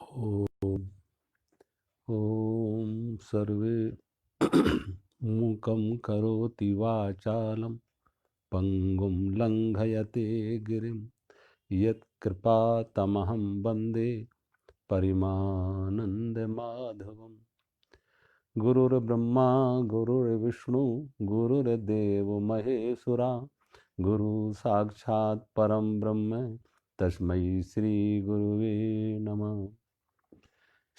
ॐ ॐ सर्वे मूकं करोति वाचालं पङ्गुं लङ्घयते गिरिं यत्कृपातमहं वन्दे परिमानन्दमाधवम्। गुरुर्ब्रह्मा गुरुर्विष्णु गुरुर्देवो महेश्वरा गुरु साक्षात् परं ब्रह्म तस्मै श्री गुरुवे नमः।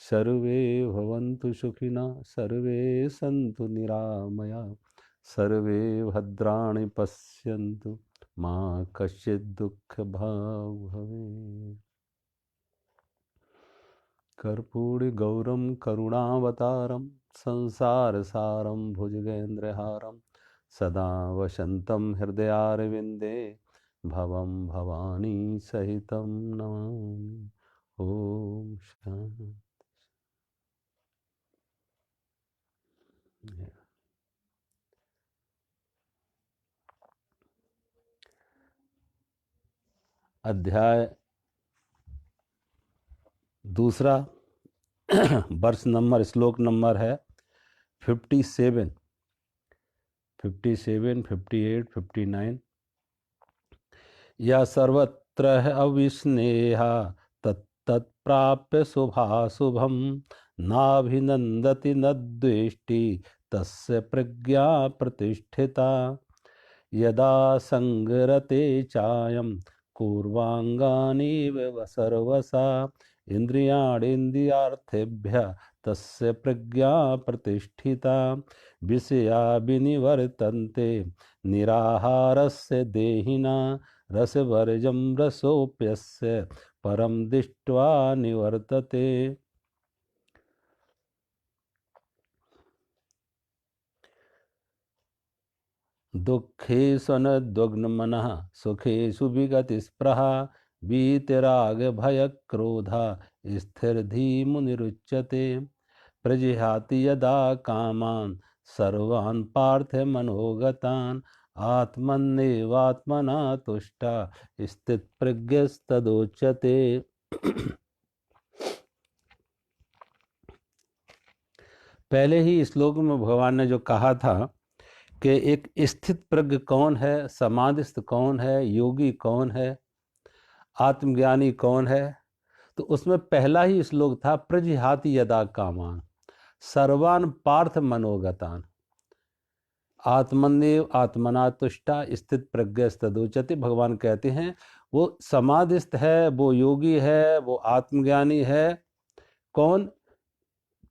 सर्वे भवन्तु सुखिनः सर्वे सन्तु निरामया सर्वे भद्राणि पश्यन्तु मा कश्चित् दुःखभाग् भवेत्। कर्पूरगौरं करुणावतारं संसारसारं भुजगेन्द्रहारं सदा वसन्तं हृदयारविन्दे भवं भवानी सहितं नमामि। ओम शांति। अध्याय दूसरा वर्ष नंबर श्लोक नंबर है 57, 58, 59। या सर्वत्र अविस्नेहा तत्तत्प्राप्य शुभाशुभम नाभिनंदति न द्वेष्टि तस्य प्रज्ञा प्रतिष्ठिता। यदा संगरते चायं पूर्वांगानीव सर्वसा इंद्रियाणीन्द्रियार्थेभ्यः तस्य प्रज्ञा प्रतिष्ठिता। विषया विनिवर्तन्ते निराहारस्य देहिना रसवर्जं रसोप्यस्य परम दृष्ट्वा निवर्तते। दुःखेषु अनुद्विग्नमनः सुखेषु विगतस्पृहा वीतरागभयक्रोधा स्थिरधीर्मुनिरुच्यते। प्रजिहाति यदा कामान् सर्वान् पार्थमनोगतान् आत्मन्नेवात्मना तुष्टा स्थितप्रज्ञस्तदोच्यते। पहले ही श्लोक में भगवान ने जो कहा था कि एक स्थित प्रज्ञ कौन है, समाधिस्थ कौन है, योगी कौन है, आत्मज्ञानी कौन है, तो उसमें पहला ही श्लोक था प्रजिहाति यदा कामान सर्वान पार्थ मनोगतान आत्मन्येव आत्मना तुष्टा स्थित प्रज्ञस्तदोच्यते। भगवान कहते हैं वो समाधिस्थ है, वो योगी है, वो आत्मज्ञानी है। कौन?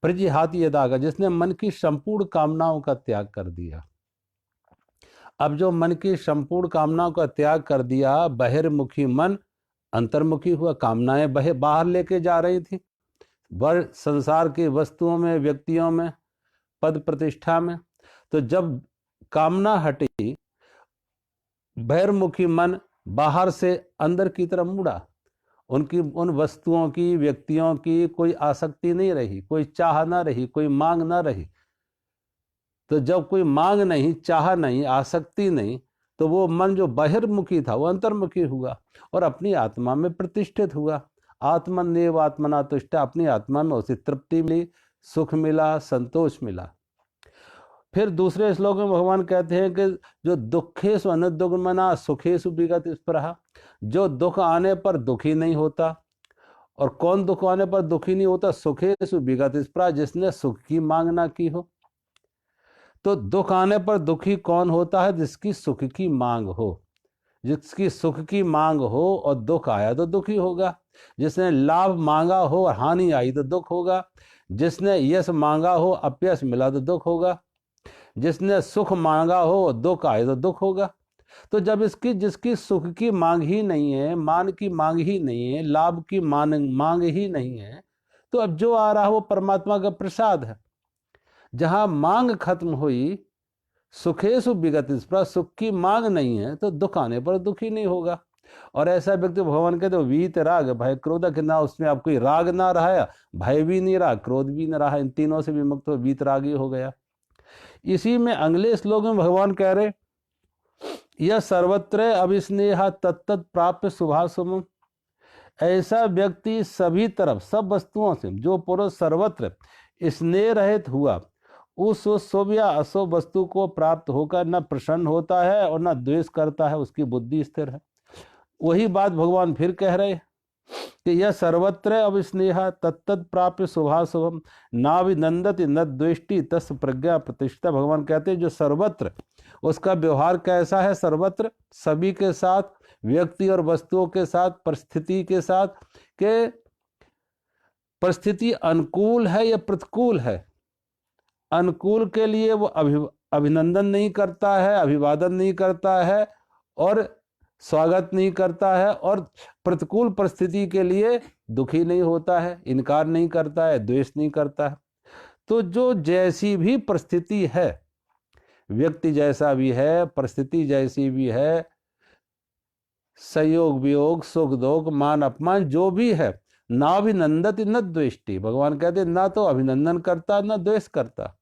प्रजिहाति यदा का, जिसने मन की संपूर्ण कामनाओं का त्याग कर दिया। अब जो मन की संपूर्ण कामनाओं का त्याग कर दिया, बहिर्मुखी मन अंतर्मुखी हुआ। कामनाएं बाहर लेके जा रही थी, संसार की वस्तुओं में, व्यक्तियों में, पद प्रतिष्ठा में। तो जब कामना हटी, बहिर्मुखी मन बाहर से अंदर की तरफ मुड़ा। उनकी उन वस्तुओं की, व्यक्तियों की कोई आसक्ति नहीं रही, कोई चाह ना रही, कोई मांग ना रही। तो जब कोई मांग नहीं, चाह नहीं, आसक्ति नहीं, तो वो मन जो बहिर्मुखी था वो अंतर्मुखी हुआ और अपनी आत्मा में प्रतिष्ठित हुआ। आत्मन्येव आत्मना तुष्टा, अपनी आत्मा में उसे तृप्ति मिली, सुख मिला, संतोष मिला। फिर दूसरे श्लोक में भगवान कहते हैं कि जो दुखेषु अनुद्विग्नमनः सुखेषु विगतस्पृहा, जो दुख आने पर दुखी नहीं होता। और कौन दुख आने पर दुखी नहीं होता? सुखेषु विगतस्पृहा, जिसने सुख की मांग ना की हो। तो दुख आने पर दुखी कौन होता है? जिसकी सुख की मांग हो। जिसकी सुख की मांग हो और दुख आया तो दुखी होगा। जिसने लाभ मांगा हो और हानि आई तो दुख होगा। जिसने यश मांगा हो, अपयश मिला तो दुख होगा। जिसने सुख मांगा हो, दुख आए तो दुख होगा। तो जब जिसकी सुख की मांग ही नहीं है, मान की मांग ही नहीं है, लाभ की मांग ही नहीं है, तो अब जो आ रहा है वो परमात्मा का प्रसाद है। जहां मांग खत्म हुई, सुखेषु विगतस्पृहा, सुख की मांग नहीं है, तो दुख आने पर दुखी नहीं होगा। और ऐसा व्यक्ति भगवान कहते वीत राग भय क्रोध, कि ना उसमें अब कोई राग ना रहा, भय भी नहीं रहा, क्रोध भी नहीं रहा, इन तीनों से भी मुक्त हो, वीत रागी हो गया। इसी में अगले श्लोक में भगवान कह रहे यह सर्वत्र अविस्नेहा तत्त प्राप्य शुभाशुभम। ऐसा व्यक्ति सभी तरफ सब वस्तुओं से, जो पुरुष सर्वत्र स्नेह रहित हुआ, उस शुभ या अशुभ वस्तु को प्राप्त होकर न प्रसन्न होता है और न द्वेष करता है, उसकी बुद्धि स्थिर है। वही बात भगवान फिर कह रहे कि यह सर्वत्र अविस्नेह तत्त प्राप्य शुभाशुभम नाभिनंदति न द्वेष्टि तस् प्रज्ञा प्रतिष्ठा। भगवान कहते हैं जो सर्वत्र, उसका व्यवहार कैसा है? सर्वत्र, सभी के साथ, व्यक्ति और वस्तुओं के साथ, परिस्थिति के साथ, के परिस्थिति अनुकूल है या प्रतिकूल है। अनुकूल के लिए वो अभिनंदन नहीं करता है, अभिवादन नहीं करता है और स्वागत नहीं करता है, और प्रतिकूल परिस्थिति के लिए दुखी नहीं होता है, इनकार नहीं करता है, द्वेष नहीं करता है। तो जो जैसी भी परिस्थिति है, व्यक्ति जैसा भी है, परिस्थिति जैसी भी है, संयोग वियोग, सुख दुख, मान अपमान जो भी है, ना अभिनंदति न द्वेष्टि। भगवान कहते ना तो अभिनंदन करता न द्वेष करता।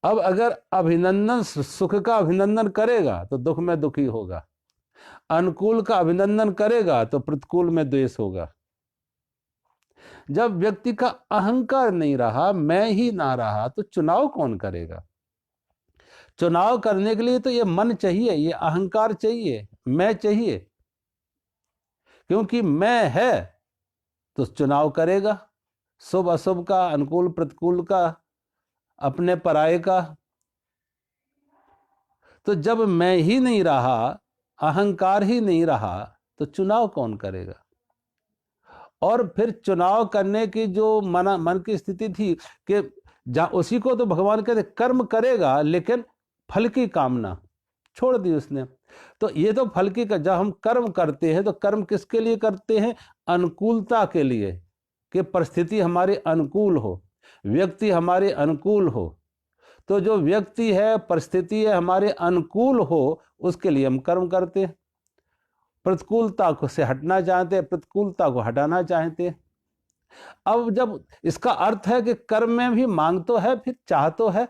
अब अगर अभिनंदन, सुख का अभिनंदन करेगा तो दुख में दुखी होगा, अनुकूल का अभिनंदन करेगा तो प्रतिकूल में द्वेष होगा। जब व्यक्ति का अहंकार नहीं रहा, मैं ही ना रहा, तो चुनाव कौन करेगा? चुनाव करने के लिए तो ये मन चाहिए, ये अहंकार चाहिए, मैं चाहिए। क्योंकि मैं है तो चुनाव करेगा, शुभ अशुभ का, अनुकूल प्रतिकूल का, अपने पराये का। तो जब मैं ही नहीं रहा, अहंकार ही नहीं रहा, तो चुनाव कौन करेगा? और फिर चुनाव करने की जो मन की स्थिति थी कि उसी को तो भगवान कहते कर्म करेगा, लेकिन फल की कामना छोड़ दी उसने। तो ये तो फल की, जब हम कर्म करते हैं तो कर्म किसके लिए करते हैं? अनुकूलता के लिए, कि परिस्थिति हमारे अनुकूल हो, व्यक्ति हमारे अनुकूल हो। तो जो व्यक्ति है, परिस्थिति है हमारे अनुकूल हो, उसके लिए हम कर्म करते हैं। प्रतिकूलता को से हटना चाहते हैं, प्रतिकूलता को हटाना चाहते हैं। अब जब इसका अर्थ है कि कर्म में भी मांग तो है, फिर चाह तो है।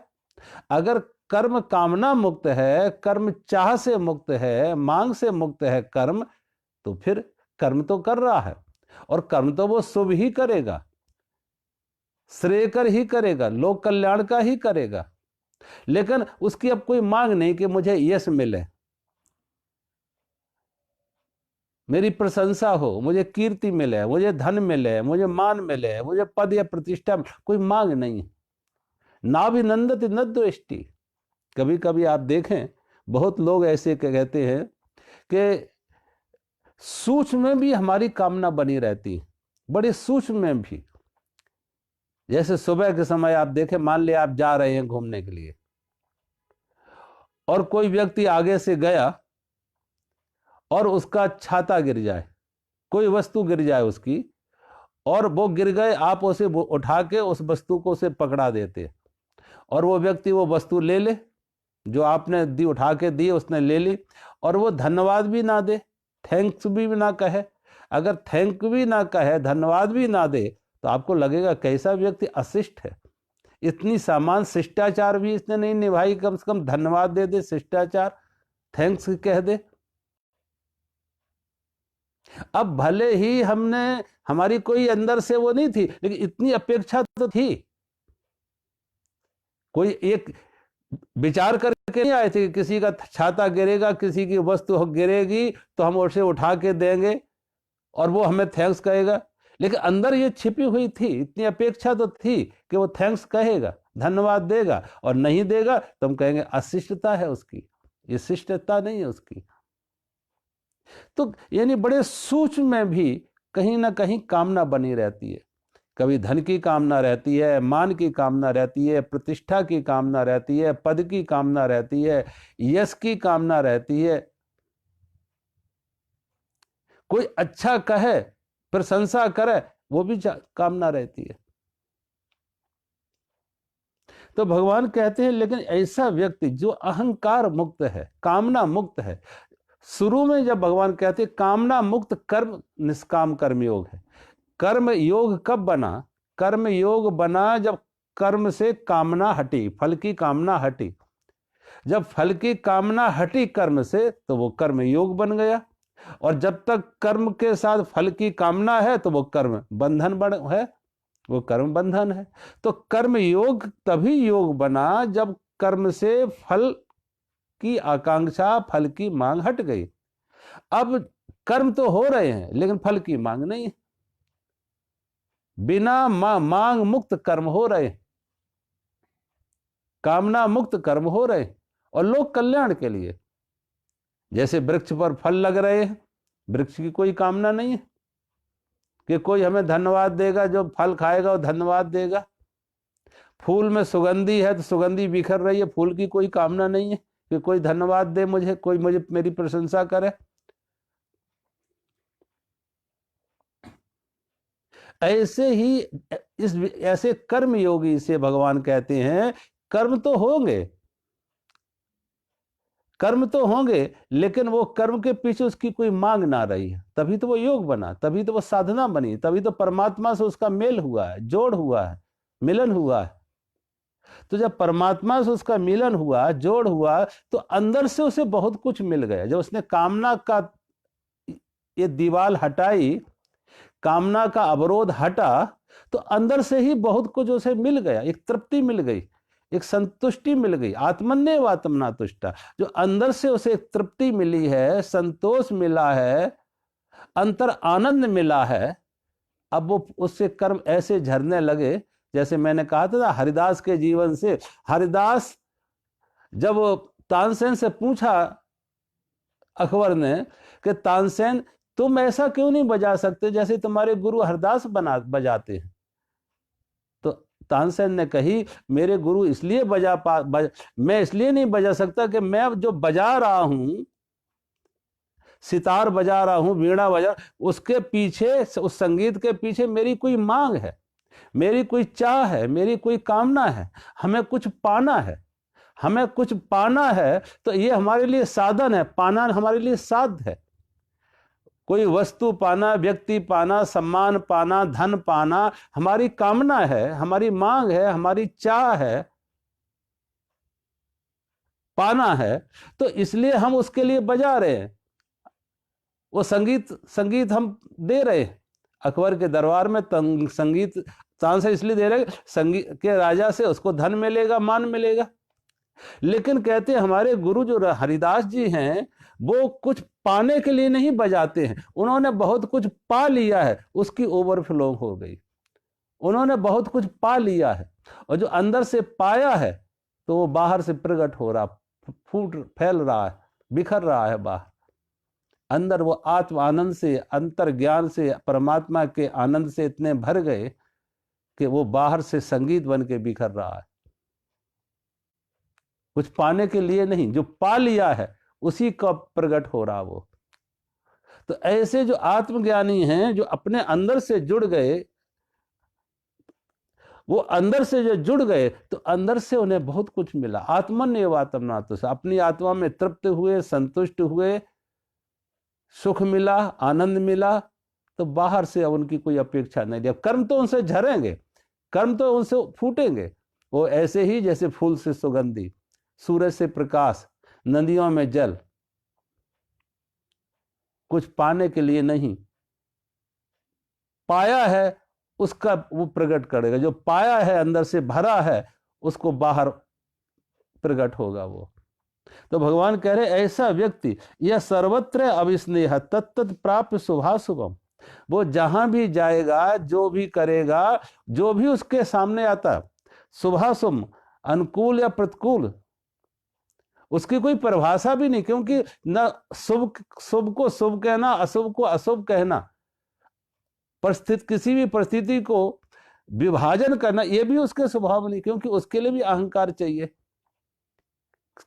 अगर कर्म कामना मुक्त है, कर्म चाह से मुक्त है, मांग से मुक्त है कर्म, तो फिर कर्म तो कर रहा है, और कर्म तो वो शुभ ही करेगा, श्रेयकर ही करेगा, लोक कल्याण का ही करेगा। लेकिन उसकी अब कोई मांग नहीं कि मुझे यश मिले, मेरी प्रशंसा हो, मुझे कीर्ति मिले, मुझे धन मिले, मुझे मान मिले, मुझे पद या प्रतिष्ठा, कोई मांग नहीं। नाभिनंदति न द्वेष्टि। कभी कभी आप देखें, बहुत लोग ऐसे कहते हैं कि सूक्ष्म में भी हमारी कामना बनी रहती है, बड़े सूक्ष्म में भी। जैसे सुबह के समय आप देखें, मान लिया आप जा रहे हैं घूमने के लिए, और कोई व्यक्ति आगे से गया और उसका छाता गिर जाए, कोई वस्तु गिर जाए उसकी, और वो गिर गए, आप उसे उठा के उस वस्तु को उसे पकड़ा देते, और वो व्यक्ति वो वस्तु ले ले जो आपने दी, उठा के दी, उसने ले ली, और वो धन्यवाद भी ना दे, थैंक्स भी ना कहे। अगर थैंक भी ना कहे, धन्यवाद भी ना दे, तो आपको लगेगा कैसा व्यक्ति अशिष्ट है। इतनी सामान्य शिष्टाचार भी इसने नहीं निभाई, कम से कम धन्यवाद दे दे, शिष्टाचार, थैंक्स कह दे। अब भले ही हमारी कोई अंदर से वो नहीं थी, लेकिन इतनी अपेक्षा तो थी। कोई एक विचार करके नहीं आए थे कि किसी का छाता गिरेगा, किसी की वस्तु गिरेगी तो हम उसे उठा के देंगे और वो हमें थैंक्स कहेगा। लेकिन अंदर ये छिपी हुई थी, इतनी अपेक्षा तो थी कि वो थैंक्स कहेगा, धन्यवाद देगा, और नहीं देगा तो हम कहेंगे अशिष्टता है उसकी, ये शिष्टता नहीं है उसकी। तो यानी बड़े सूक्ष्म में भी कहीं ना कहीं कामना बनी रहती है। कभी धन की कामना रहती है, मान की कामना रहती है, प्रतिष्ठा की कामना रहती है, पद की कामना रहती है, यश की कामना रहती है, कोई अच्छा कहे, प्रशंसा करे, वो भी कामना रहती है। तो भगवान कहते हैं लेकिन ऐसा व्यक्ति जो अहंकार मुक्त है, कामना मुक्त है। शुरू में जब भगवान कहते कामना मुक्त कर्म निष्काम कर्म योग है। कर्म योग कब बना? कर्म योग बना जब कर्म से कामना हटी, फल की कामना हटी। जब फल की कामना हटी कर्म से तो वो कर्म योग बन गया, और जब तक कर्म के साथ फल की कामना है तो वो कर्म बंधन है, वो कर्म बंधन है। तो कर्म योग तभी योग बना जब कर्म से फल की आकांक्षा, फल की मांग हट गई। अब कर्म तो हो रहे हैं लेकिन फल की मांग नहीं है, बिना मांग मुक्त कर्म हो रहे, कामना मुक्त कर्म हो रहे, और लोक कल्याण के लिए। जैसे वृक्ष पर फल लग रहे हैं, वृक्ष की कोई कामना नहीं है कि कोई हमें धन्यवाद देगा, जो फल खाएगा वो धन्यवाद देगा। फूल में सुगंधी है तो सुगंधी बिखर रही है, फूल की कोई कामना नहीं है कि कोई धन्यवाद दे मुझे, कोई मुझे मेरी प्रशंसा करे। ऐसे ही ऐसे कर्म योगी से भगवान कहते हैं कर्म तो होंगे, कर्म तो होंगे, लेकिन वो कर्म के पीछे उसकी कोई मांग ना रही है, तभी तो वो योग बना, तभी तो वो साधना बनी, तभी तो परमात्मा से उसका मेल हुआ है, जोड़ हुआ है, मिलन हुआ है। तो जब परमात्मा से उसका मिलन हुआ, जोड़ हुआ, तो अंदर से उसे बहुत कुछ मिल गया। जब उसने कामना का ये दीवार हटाई, कामना का अवरोध हटा, तो अंदर से ही बहुत कुछ उसे मिल गया, एक तृप्ति मिल गई, एक संतुष्टि मिल गई। आत्मन्येव आत्मना तुष्टा, जो अंदर से उसे एक तृप्ति मिली है, संतोष मिला है, अंतर आनंद मिला है। अब वो उससे कर्म ऐसे झरने लगे, जैसे मैंने कहा था ना हरिदास के जीवन से। हरिदास जब तानसेन से पूछा अकबर ने कि तानसेन तुम ऐसा क्यों नहीं बजा सकते जैसे तुम्हारे गुरु हरदास बजाते हैं, तो तानसेन ने कही मेरे गुरु इसलिए मैं इसलिए नहीं बजा सकता कि मैं जो बजा रहा हूं, सितार बजा रहा हूं, वीणा बजा, उसके पीछे, उस संगीत के पीछे मेरी कोई मांग है, मेरी कोई चाह है, मेरी कोई कामना है, हमें कुछ पाना है, हमें कुछ पाना है। तो ये हमारे लिए साधन है, पाना हमारे लिए साध्य है। कोई वस्तु पाना, व्यक्ति पाना, सम्मान पाना, धन पाना हमारी कामना है, हमारी मांग है, हमारी चाह है, पाना है। तो इसलिए हम उसके लिए बजा रहे हैं, वो संगीत हम दे रहे हैं। अकबर के दरबार में संगीत तानसेन इसलिए दे रहे, संगीत के राजा से उसको धन मिलेगा, मान मिलेगा। लेकिन कहते हैं हमारे गुरु जो हरिदास जी हैं, वो कुछ पाने के लिए नहीं बजाते हैं, उन्होंने बहुत कुछ पा लिया है, उसकी ओवरफ्लो हो गई, उन्होंने बहुत कुछ पा लिया है, और जो अंदर से पाया है तो वो बाहर से प्रकट हो रहा, फैल रहा है, बिखर रहा है बाहर। अंदर वो आत्म आनंद से, अंतर ज्ञान से, परमात्मा के आनंद से इतने भर गए कि वो बाहर से संगीत बन के बिखर रहा है। कुछ पाने के लिए नहीं, जो पा लिया है उसी का प्रकट हो रहा वो। तो ऐसे जो आत्मज्ञानी हैं, जो अपने अंदर से जुड़ गए, वो अंदर से जो जुड़ गए तो अंदर से उन्हें बहुत कुछ मिला। आत्मन्येव आत्मनात्, अपनी आत्मा में तृप्त हुए, संतुष्ट हुए, सुख मिला, आनंद मिला, तो बाहर से अब उनकी कोई अपेक्षा नहीं रही। कर्म तो उनसे झरेंगे, कर्म तो उनसे फूटेंगे, वो ऐसे ही जैसे फूल से सुगंधी, सूरज से प्रकाश, नदियों में जल, कुछ पाने के लिए नहीं, पाया है उसका वो प्रकट करेगा, जो पाया है अंदर से भरा है उसको बाहर प्रकट होगा वो। तो भगवान कह रहे ऐसा व्यक्ति यह सर्वत्र अविस्नेह तत्त प्राप्त शुभाशुभम, वो जहां भी जाएगा, जो भी करेगा, जो भी उसके सामने आता, शुभाशुभ, अनुकूल या प्रतिकूल, उसकी कोई परिभाषा भी नहीं, क्योंकि न शुभ को शुभ कहना, अशुभ को अशुभ कहना, किसी भी परिस्थिति को विभाजन करना, यह भी उसके स्वभाव नहीं, क्योंकि उसके लिए भी अहंकार चाहिए।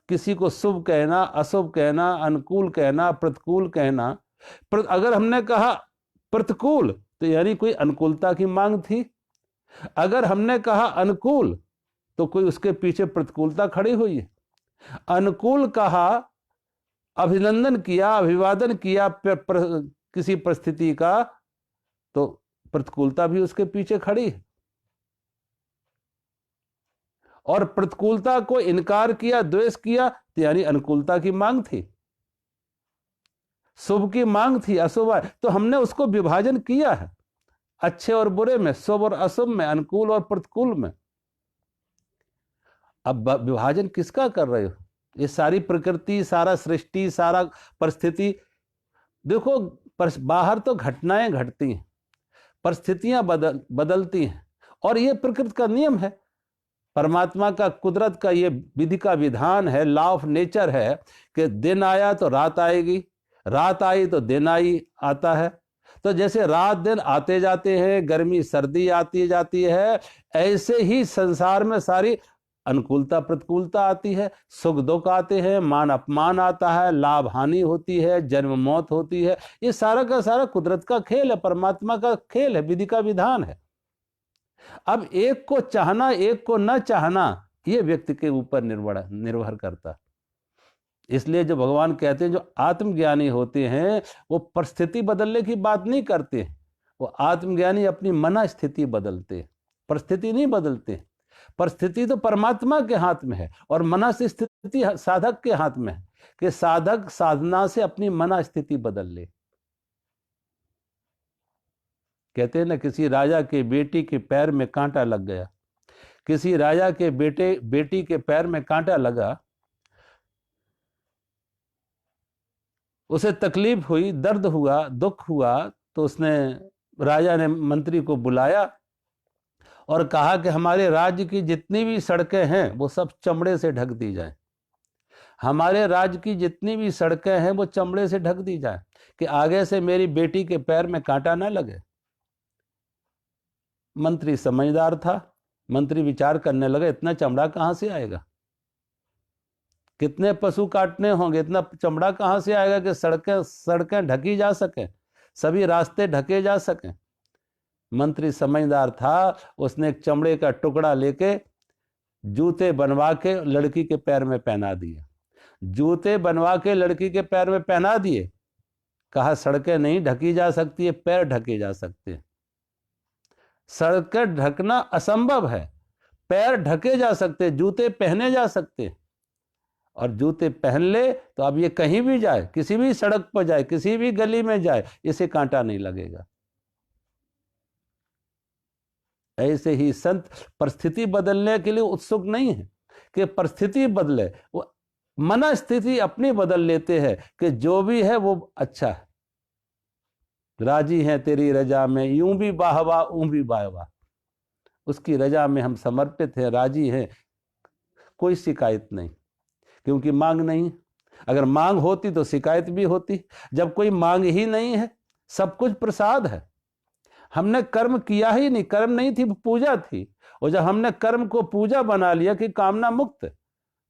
किसी को शुभ कहना, अशुभ कहना, अनुकूल कहना, प्रतिकूल कहना। अगर हमने कहा प्रतिकूल तो यानी कोई अनुकूलता की मांग थी, अगर हमने कहा अनुकूल तो कोई उसके पीछे प्रतिकूलता खड़ी हुई है। अनुकूल कहा, अभिनंदन किया, अभिवादन किया किसी परिस्थिति का, तो प्रतिकूलता भी उसके पीछे खड़ी है। और प्रतिकूलता को इनकार किया, द्वेष किया, तो यानी अनुकूलता की मांग थी, शुभ की मांग थी, अशुभ। तो हमने उसको विभाजन किया है, अच्छे और बुरे में, शुभ और अशुभ में, अनुकूल और प्रतिकूल में। अब विभाजन किसका कर रहे हो? ये सारी प्रकृति, सारा सृष्टि, सारा परिस्थिति। देखो, बाहर तो घटनाएं घटती हैं, परिस्थितियां बदलती हैं, और ये प्रकृति का नियम है, परमात्मा का, कुदरत का ये विधि का विधान है, लॉ ऑफ नेचर है कि दिन आया तो रात आएगी, रात आई तो दिन आता है। तो जैसे रात दिन आते जाते हैं, गर्मी सर्दी आती जाती है, ऐसे ही संसार में सारी अनुकूलता प्रतिकूलता आती है, सुख दुख आते हैं, मान अपमान आता है, लाभ हानि होती है, जन्म मौत होती है। ये सारा का सारा कुदरत का खेल है, परमात्मा का खेल है, विधि का विधान है। अब एक को चाहना, एक को न चाहना, ये व्यक्ति के ऊपर निर्भर करता। इसलिए जो भगवान कहते हैं, जो आत्मज्ञानी होते हैं वो परिस्थिति बदलने की बात नहीं करते हैं, वो आत्मज्ञानी अपनी मन स्थिति बदलते हैं, परिस्थिति नहीं बदलते। परिस्थिति तो परमात्मा के हाथ में है, और मन स्थिति साधक के हाथ में है कि साधक साधना से अपनी मन स्थिति बदल ले। कहते हैं ना, किसी राजा के बेटी के पैर में कांटा लग गया, किसी राजा के बेटी के पैर में कांटा लगा, उसे तकलीफ हुई, दर्द हुआ, दुख हुआ, तो उसने, राजा ने मंत्री को बुलाया और कहा कि हमारे राज्य की जितनी भी सड़कें हैं वो सब चमड़े से ढक दी जाए, हमारे राज्य की जितनी भी सड़कें हैं वो चमड़े से ढक दी जाए, कि आगे से मेरी बेटी के पैर में कांटा ना लगे। मंत्री समझदार था, मंत्री विचार करने लगा, इतना चमड़ा कहां से आएगा, कितने पशु काटने होंगे, इतना चमड़ा कहां से आएगा कि सड़कें ढकी जा सके, सभी रास्ते ढके जा सके। मंत्री समझदार था, उसने एक चमड़े का टुकड़ा लेके जूते बनवा के लड़की के पैर में पहना दिए, जूते बनवा के लड़की के पैर में पहना दिए। कहा सड़कें नहीं ढकी जा सकती है, पैर ढके जा सकते हैं। सड़कें ढकना असंभव है, पैर ढके जा सकते, जूते पहने जा सकते, और जूते पहन ले तो अब ये कहीं भी जाए, किसी भी सड़क पर जाए, किसी भी गली में जाए, इसे कांटा नहीं लगेगा। ऐसे ही संत परिस्थिति बदलने के लिए उत्सुक नहीं है कि परिस्थिति बदले, वो मन स्थिति अपनी बदल लेते हैं कि जो भी है वो अच्छा है, राजी हैं तेरी रजा में, यूं भी बाहवा ऊं भी बाहवा, उसकी रजा में हम समर्पित हैं, राजी हैं, कोई शिकायत नहीं, क्योंकि मांग नहीं। अगर मांग होती तो शिकायत भी होती। जब कोई मांग ही नहीं है, सब कुछ प्रसाद है, हमने कर्म किया ही नहीं, कर्म नहीं थी, पूजा थी, और जब हमने कर्म को पूजा बना लिया कि कामना मुक्त,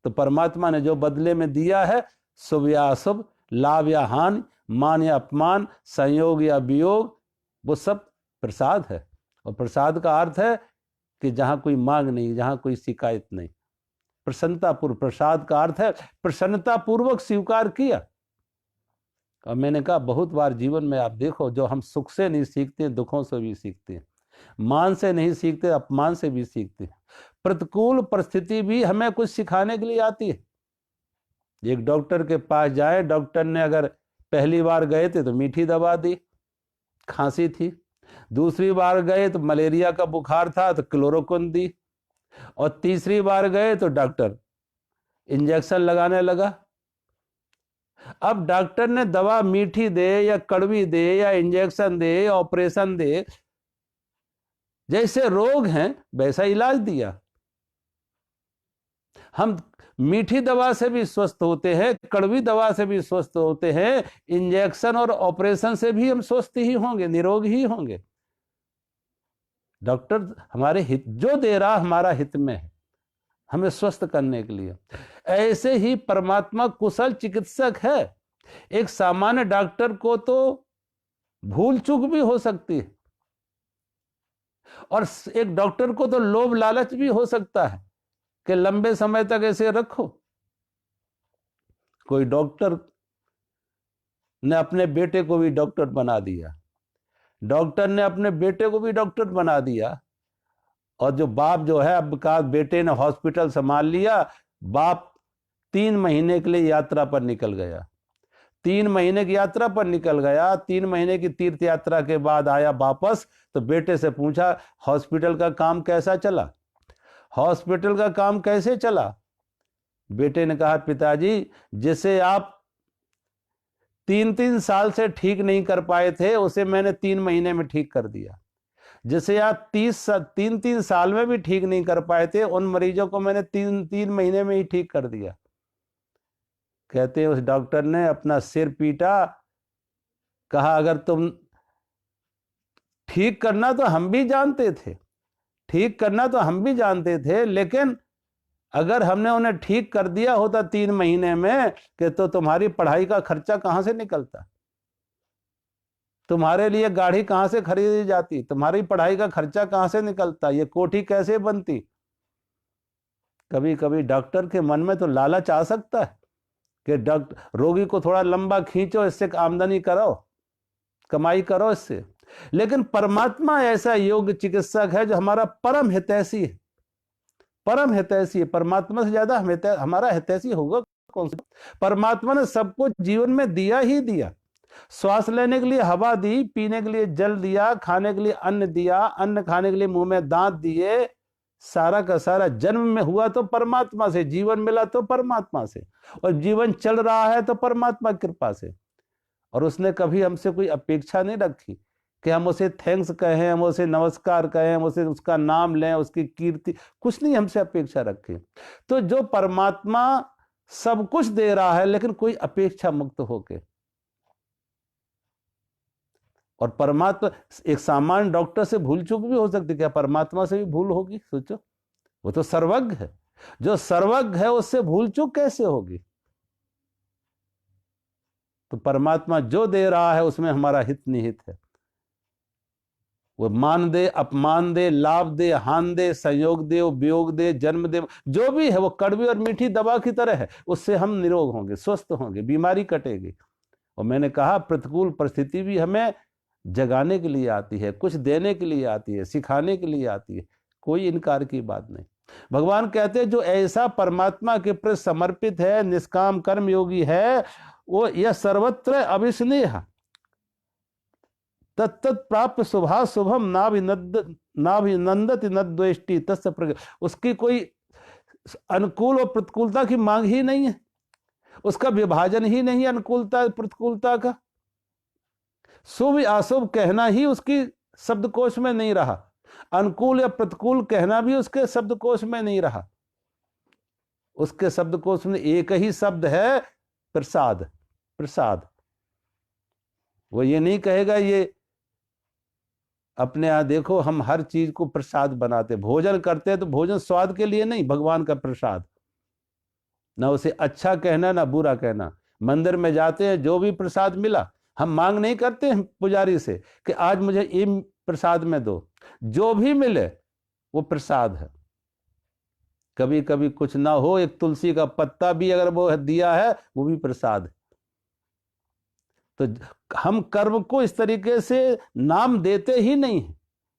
तो परमात्मा ने जो बदले में दिया है, शुभ या अशुभ, लाभ या हानि, मान या अपमान, संयोग या वियोग, वो सब प्रसाद है। और प्रसाद का अर्थ है कि जहां कोई मांग नहीं, जहां कोई शिकायत नहीं, प्रसन्नतापूर्वक। प्रसाद का अर्थ है प्रसन्नतापूर्वक स्वीकार किया। और मैंने कहा बहुत बार जीवन में आप देखो, जो हम सुख से नहीं सीखते, दुखों से भी सीखते हैं, मान से नहीं सीखते, अपमान से भी सीखते हैं। प्रतिकूल परिस्थिति भी हमें कुछ सिखाने के लिए आती है। एक डॉक्टर के पास जाए, डॉक्टर ने अगर पहली बार गए थे तो मीठी दवा दी, खांसी थी, दूसरी बार गए तो मलेरिया का बुखार था तो क्लोरोक्विन दी, और तीसरी बार गए तो डॉक्टर इंजेक्शन लगाने लगा। अब डॉक्टर ने दवा मीठी दे या कड़वी दे या इंजेक्शन दे, ऑपरेशन दे, जैसे रोग हैं वैसा इलाज दिया। हम मीठी दवा से भी स्वस्थ होते हैं, कड़वी दवा से भी स्वस्थ होते हैं, इंजेक्शन और ऑपरेशन से भी हम स्वस्थ ही होंगे, निरोग ही होंगे। डॉक्टर हमारे हित जो दे रहा, हमारा हित में है, हमें स्वस्थ करने के लिए। ऐसे ही परमात्मा कुशल चिकित्सक है। एक सामान्य डॉक्टर को तो भूल चूक भी हो सकती है, और एक डॉक्टर को तो लोभ लालच भी हो सकता है कि लंबे समय तक ऐसे रखो। कोई डॉक्टर ने अपने बेटे को भी डॉक्टर बना दिया, डॉक्टर ने अपने बेटे को भी डॉक्टर बना दिया, और जो बाप जो है, अब का बेटे ने हॉस्पिटल संभाल लिया, बाप 3 महीने के लिए यात्रा पर निकल गया, 3 महीने की यात्रा पर निकल गया, 3 महीने की तीर्थ यात्रा के बाद आया वापस, तो बेटे से पूछा हॉस्पिटल का काम कैसा चला, हॉस्पिटल का काम कैसे चला। बेटे ने कहा पिताजी, जिसे आप 3-3 साल से ठीक नहीं कर पाए थे उसे मैंने 3 महीने में ठीक कर दिया, जिसे आप 3-3 साल में भी ठीक नहीं कर पाए थे उन मरीजों को मैंने 3 महीने में ही ठीक कर दिया। कहते हैं उस डॉक्टर ने अपना सिर पीटा, कहा अगर तुम ठीक करना तो हम भी जानते थे, ठीक करना तो हम भी जानते थे, लेकिन अगर हमने उन्हें ठीक कर दिया होता 3 महीने में कि तो तुम्हारी पढ़ाई का खर्चा कहां से निकलता, तुम्हारे लिए गाड़ी कहां से खरीदी जाती, तुम्हारी पढ़ाई का खर्चा कहां से निकलता, ये कोठी कैसे बनती। कभी कभी डॉक्टर के मन में तो लालच आ सकता है कि डॉक्टर रोगी को थोड़ा लंबा खींचो, इससे आमदनी करो, कमाई करो इससे। लेकिन परमात्मा ऐसा योग चिकित्सक है जो हमारा परम हितैषी है, परम हितैषी है। परमात्मा से ज्यादा हमारा हितैषी होगा कौन सा। परमात्मा ने सब कुछ जीवन में दिया ही दिया, श्वास लेने के लिए हवा दी, पीने के लिए जल दिया, खाने के लिए अन्न दिया, अन्न खाने के लिए मुंह में दांत दिए, सारा का सारा जन्म में हुआ तो परमात्मा से, जीवन मिला तो परमात्मा से, और जीवन चल रहा है तो परमात्मा की कृपा से। और उसने कभी हमसे कोई अपेक्षा नहीं रखी कि हम उसे थैंक्स कहें, हम उसे नमस्कार कहें, हम उसे उसका नाम लें, उसकी कीर्ति, कुछ नहीं हमसे अपेक्षा रखे। तो जो परमात्मा सब कुछ दे रहा है लेकिन कोई अपेक्षा मुक्त होके, और परमात्मा, एक सामान्य डॉक्टर से भूल चूक भी हो सकती, क्या परमात्मा से भी भूल होगी? सोचो, वो तो सर्वज्ञ है, जो सर्वज्ञ है उससे भूल चूक कैसे होगी। तो परमात्मा जो दे रहा है उसमें हमारा हित निहित है। वो मान दे, अपमान दे, लाभ दे, हान दे, संयोग दे, वियोग दे, जन्म दे, जो भी है वो कड़वी और मीठी दवा की तरह है, उससे हम निरोग होंगे, स्वस्थ होंगे, बीमारी कटेगी। और मैंने कहा प्रतिकूल परिस्थिति भी हमें जगाने के लिए आती है, कुछ देने के लिए आती है, सिखाने के लिए आती है, कोई इनकार की बात नहीं। भगवान कहते हैं जो ऐसा परमात्मा के प्रति समर्पित है, निष्काम कर्म योगी है, वो यह सर्वत्र अविस्नेह तत्त प्राप्त शुभा शुभम नाभिनंदति न द्वेष्टि तस्य प्रज्ञा। उसकी कोई अनुकूल और प्रतिकूलता की मांग ही नहीं है, उसका विभाजन ही नहीं है अनुकूलता प्रतिकूलता का। शुभ अशुभ कहना ही उसकी शब्दकोश में नहीं रहा, अनुकूल या प्रतिकूल कहना भी उसके शब्दकोश में नहीं रहा। उसके शब्दकोश में एक ही शब्द है, प्रसाद। प्रसाद। वो ये नहीं कहेगा, ये अपने यहां देखो हम हर चीज को प्रसाद बनाते, भोजन करते हैं तो भोजन स्वाद के लिए नहीं, भगवान का प्रसाद। ना उसे अच्छा कहना ना बुरा कहना। मंदिर में जाते हैं, जो भी प्रसाद मिला, हम मांग नहीं करते हैं पुजारी से कि आज मुझे ये प्रसाद में दो, जो भी मिले वो प्रसाद है। कभी कभी कुछ ना हो, एक तुलसी का पत्ता भी अगर वो दिया है वो भी प्रसाद है। तो हम कर्म को इस तरीके से नाम देते ही नहीं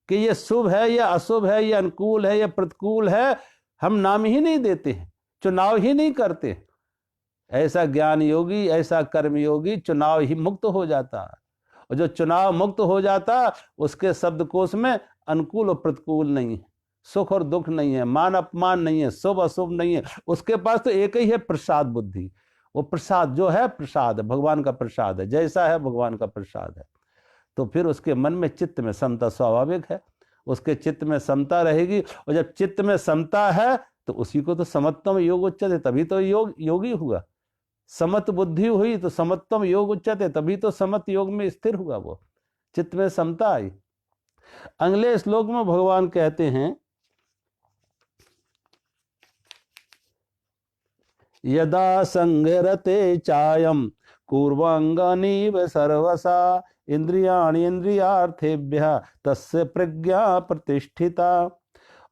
कि ये शुभ है या अशुभ है, या अनुकूल है या प्रतिकूल है, हम नाम ही नहीं देते हैं, चुनाव ही नहीं करते। ऐसा ज्ञान योगी, ऐसा कर्म योगी चुनाव ही मुक्त हो जाता, और जो चुनाव मुक्त हो जाता उसके शब्दकोश में अनुकूल और प्रतिकूल नहीं है, सुख और दुख नहीं है, मान अपमान नहीं है, शुभ अशुभ नहीं है। उसके पास तो एक ही है, प्रसाद बुद्धि। वो प्रसाद जो है, प्रसाद है, भगवान का प्रसाद है, जैसा है भगवान का प्रसाद है। तो फिर उसके मन में चित्त में समता स्वाभाविक है, उसके चित्त में समता रहेगी। और जब चित्त में समता है तो उसी को तो समत्तम योग उच्चते, तभी तो योगी हुआ। समत बुद्धि हुई तो समत्तम योग उच्चते, तभी तो समत योग में स्थिर हुआ, वो चित्त में समता आई। अगले श्लोक में भगवान कहते हैं, यदा संगरते चायम कूर्वांगानीव सर्वसा इंद्रियाणि इंद्रियार्थेभ्यः तस्य प्रज्ञा प्रतिष्ठिता।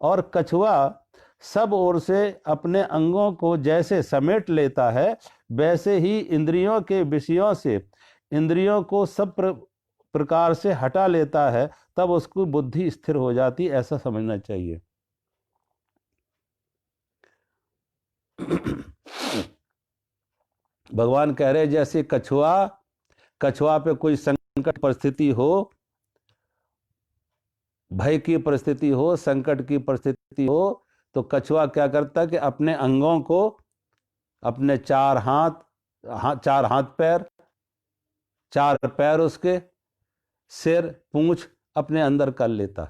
और कछुआ सब ओर से अपने अंगों को जैसे समेट लेता है, वैसे ही इंद्रियों के विषयों से इंद्रियों को सब प्रकार से हटा लेता है, तब उसकी बुद्धि स्थिर हो जाती, ऐसा समझना चाहिए। भगवान कह रहे जैसे कछुआ पे कोई संकट परिस्थिति हो, भय की परिस्थिति हो, संकट की परिस्थिति हो, तो कछुआ क्या करता है कि अपने अंगों को, अपने चार हाथ पैर उसके, सिर, पूंछ अपने अंदर कर लेता,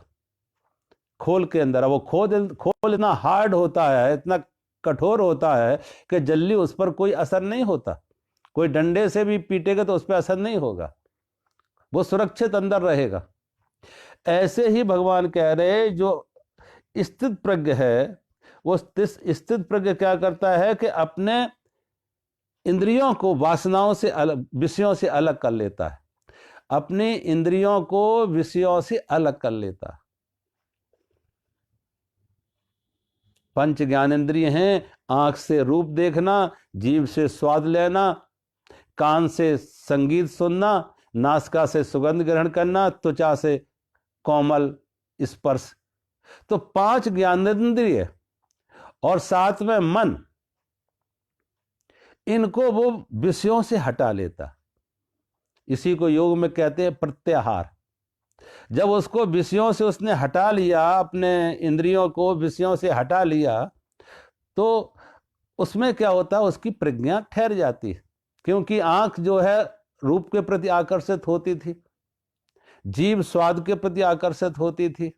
खोल के अंदर। वो खोल इतना हार्ड होता है, इतना कठोर होता है कि जल्दी उस पर कोई असर नहीं होता। कोई डंडे से भी पीटेगा तो उस पर असर नहीं होगा, वो सुरक्षित अंदर रहेगा। ऐसे ही भगवान कह रहे जो स्थित प्रज्ञ है, वो स्थित प्रज्ञ क्या करता है कि अपने इंद्रियों को वासनाओं से अलग, विषयों से अलग कर लेता है, अपनी इंद्रियों को विषयों से अलग कर लेता है। पंच ज्ञानेंद्रिय हैं, आंख से रूप देखना, जीभ से स्वाद लेना, कान से संगीत सुनना, नासिका से सुगंध ग्रहण करना, त्वचा से कोमल स्पर्श। तो 5 ज्ञानेंद्रिय और साथ में मन, इनको वो विषयों से हटा लेता। इसी को योग में कहते हैं प्रत्याहार। जब उसको विषयों से उसने हटा लिया, अपने इंद्रियों को विषयों से हटा लिया, तो उसमें क्या होता है, उसकी प्रज्ञा ठहर जाती है। क्योंकि आंख जो है रूप के प्रति आकर्षित होती थी, जीभ स्वाद के प्रति आकर्षित होती थी,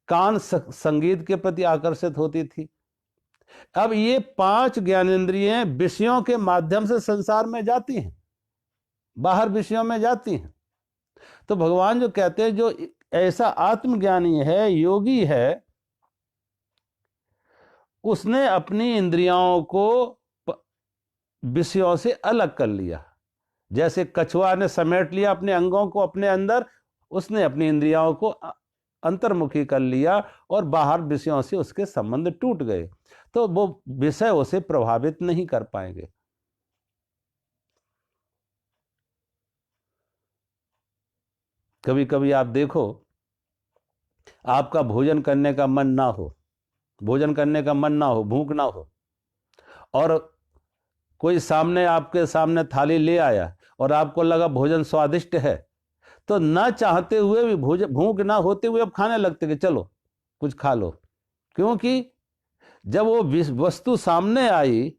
कान संगीत के प्रति आकर्षित होती थी। अब ये 5 ज्ञानेंद्रियां विषयों के माध्यम से संसार में जाती हैं, बाहर विषयों में जाती हैं। तो भगवान जो कहते हैं जो ऐसा आत्मज्ञानी है, योगी है, उसने अपनी इंद्रियों को विषयों से अलग कर लिया। जैसे कछुआ ने समेट लिया अपने अंगों को अपने अंदर, उसने अपनी इंद्रियों को अंतर्मुखी कर लिया और बाहर विषयों से उसके संबंध टूट गए, तो वो विषय उसे प्रभावित नहीं कर पाएंगे। कभी कभी आप देखो, आपका भोजन करने का मन ना हो, भूख ना हो, और कोई आपके सामने थाली ले आया और आपको लगा भोजन स्वादिष्ट है, तो ना चाहते हुए भी, भूख ना होते हुए अब खाने लगते कि चलो कुछ खा लो। क्योंकि जब वो वस्तु सामने आई,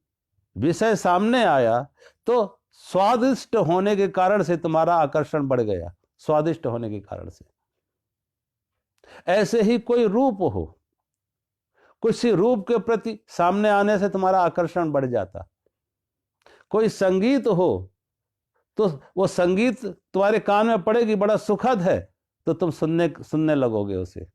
विषय सामने आया, तो स्वादिष्ट होने के कारण से तुम्हारा आकर्षण बढ़ गया, स्वादिष्ट होने के कारण से। ऐसे ही कोई रूप हो, किसी रूप के प्रति सामने आने से तुम्हारा आकर्षण बढ़ जाता। कोई संगीत हो तो वो संगीत तुम्हारे कान में पड़ेगी, बड़ा सुखद है, तो तुम सुनने लगोगे उसे।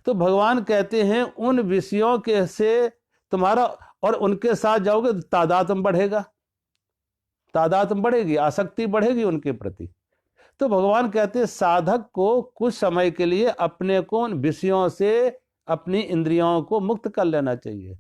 तो भगवान कहते हैं उन विषयों के से तुम्हारा, और उनके साथ जाओगे तो तादात्म्य बढ़ेगा, तादात्म्य बढ़ेगी, आसक्ति बढ़ेगी उनके प्रति। तो भगवान कहते हैं साधक को कुछ समय के लिए अपने को उन विषयों से, अपनी इंद्रियों को मुक्त कर लेना चाहिए।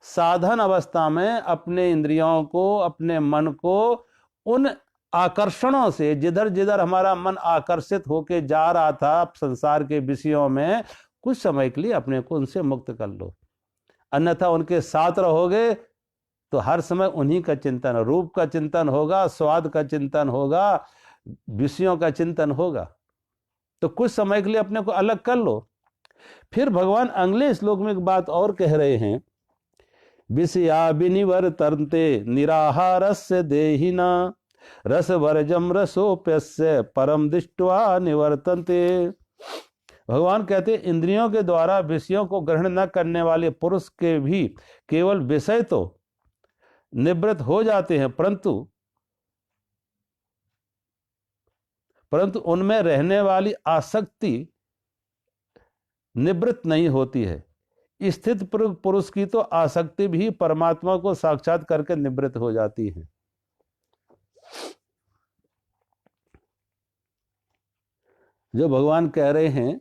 साधन अवस्था में अपने इंद्रियों को, अपने मन को उन आकर्षणों से, जिधर जिधर हमारा मन आकर्षित होके जा रहा था संसार के विषयों में, कुछ समय के लिए अपने को उनसे मुक्त कर लो। अन्यथा उनके साथ रहोगे तो हर समय उन्हीं का चिंतन, रूप का चिंतन होगा, स्वाद का चिंतन होगा, विषयों का चिंतन होगा। तो कुछ समय के लिए अपने को अलग कर लो। फिर भगवान अगले श्लोक में एक बात और कह रहे हैं, विषया विनिवर्तन्ते निराहारस्य देहिना रसवर्जम रसोप्यस्य परम दृष्ट्वा निवर्तन्ते। भगवान कहते हैं इंद्रियों के द्वारा विषयों को ग्रहण न करने वाले पुरुष के भी केवल विषय तो निवृत्त हो जाते हैं, परंतु उनमें रहने वाली आसक्ति निवृत्त नहीं होती है। स्थित पुरुष की तो आसक्ति भी परमात्मा को साक्षात करके निवृत्त हो जाती है। जो भगवान कह रहे हैं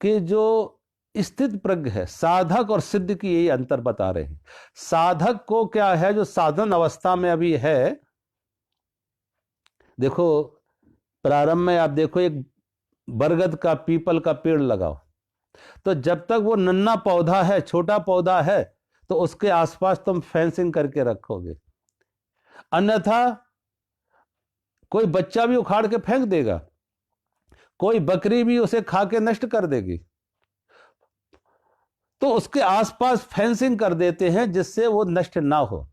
कि जो स्थित प्रज्ञ है, साधक और सिद्ध की यही अंतर बता रहे हैं। साधक को क्या है, जो साधन अवस्था में अभी है। देखो प्रारंभ में आप देखो, एक बरगद का, पीपल का पेड़ लगाओ, तो जब तक वो नन्हा पौधा है, छोटा पौधा है, तो उसके आसपास तुम फेंसिंग करके रखोगे, अन्यथा कोई बच्चा भी उखाड़ के फेंक देगा, कोई बकरी भी उसे खा के नष्ट कर देगी। तो उसके आसपास फेंसिंग कर देते हैं जिससे वो नष्ट ना हो।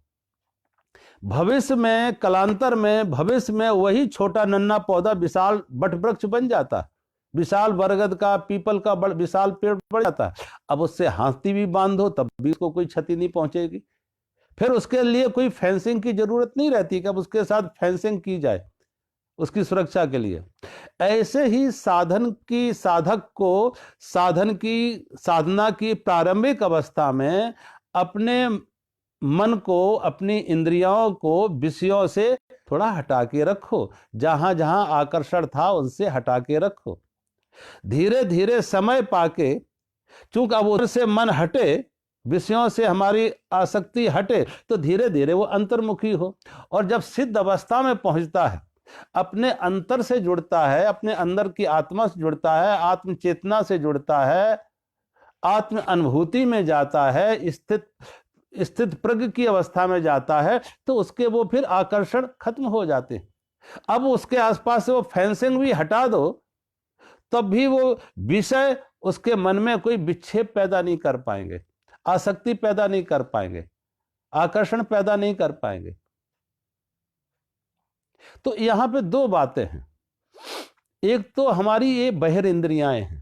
भविष्य में, कालांतर में, भविष्य में वही छोटा नन्हा पौधा विशाल वट वृक्ष बन जाता, विशाल बरगद का, पीपल का विशाल पेड़ बढ़ जाता है। अब उससे हाथी भी बांधो तब भी उसको कोई क्षति नहीं पहुंचेगी। फिर उसके लिए कोई फेंसिंग की जरूरत नहीं रहती कि अब उसके साथ फेंसिंग की जाए उसकी सुरक्षा के लिए। ऐसे ही साधन की, साधक को साधन की, साधना की प्रारंभिक अवस्था में अपने मन को, अपनी इंद्रियों को विषयों से थोड़ा हटा के रखो, जहां जहां आकर्षण था उनसे हटा के रखो। धीरे धीरे समय पाके, चूंकि अब उधर से मन हटे, विषयों से हमारी आसक्ति हटे, तो धीरे धीरे वो अंतर्मुखी हो। और जब सिद्ध अवस्था में पहुंचता है, अपने अंतर से जुड़ता है, अपने अंदर की आत्मा से जुड़ता है, आत्म चेतना से जुड़ता है, आत्म अनुभूति में जाता है, स्थित प्रज्ञ की अवस्था में जाता है, तो उसके वो फिर आकर्षण खत्म हो जाते हैं। अब उसके आसपास से वो फेंसिंग भी हटा दो, तब भी वो विषय उसके मन में कोई विक्षेप पैदा नहीं कर पाएंगे, आसक्ति पैदा नहीं कर पाएंगे, आकर्षण पैदा नहीं कर पाएंगे। तो यहां पे दो बातें हैं। एक तो हमारी ये बहिर इंद्रियां हैं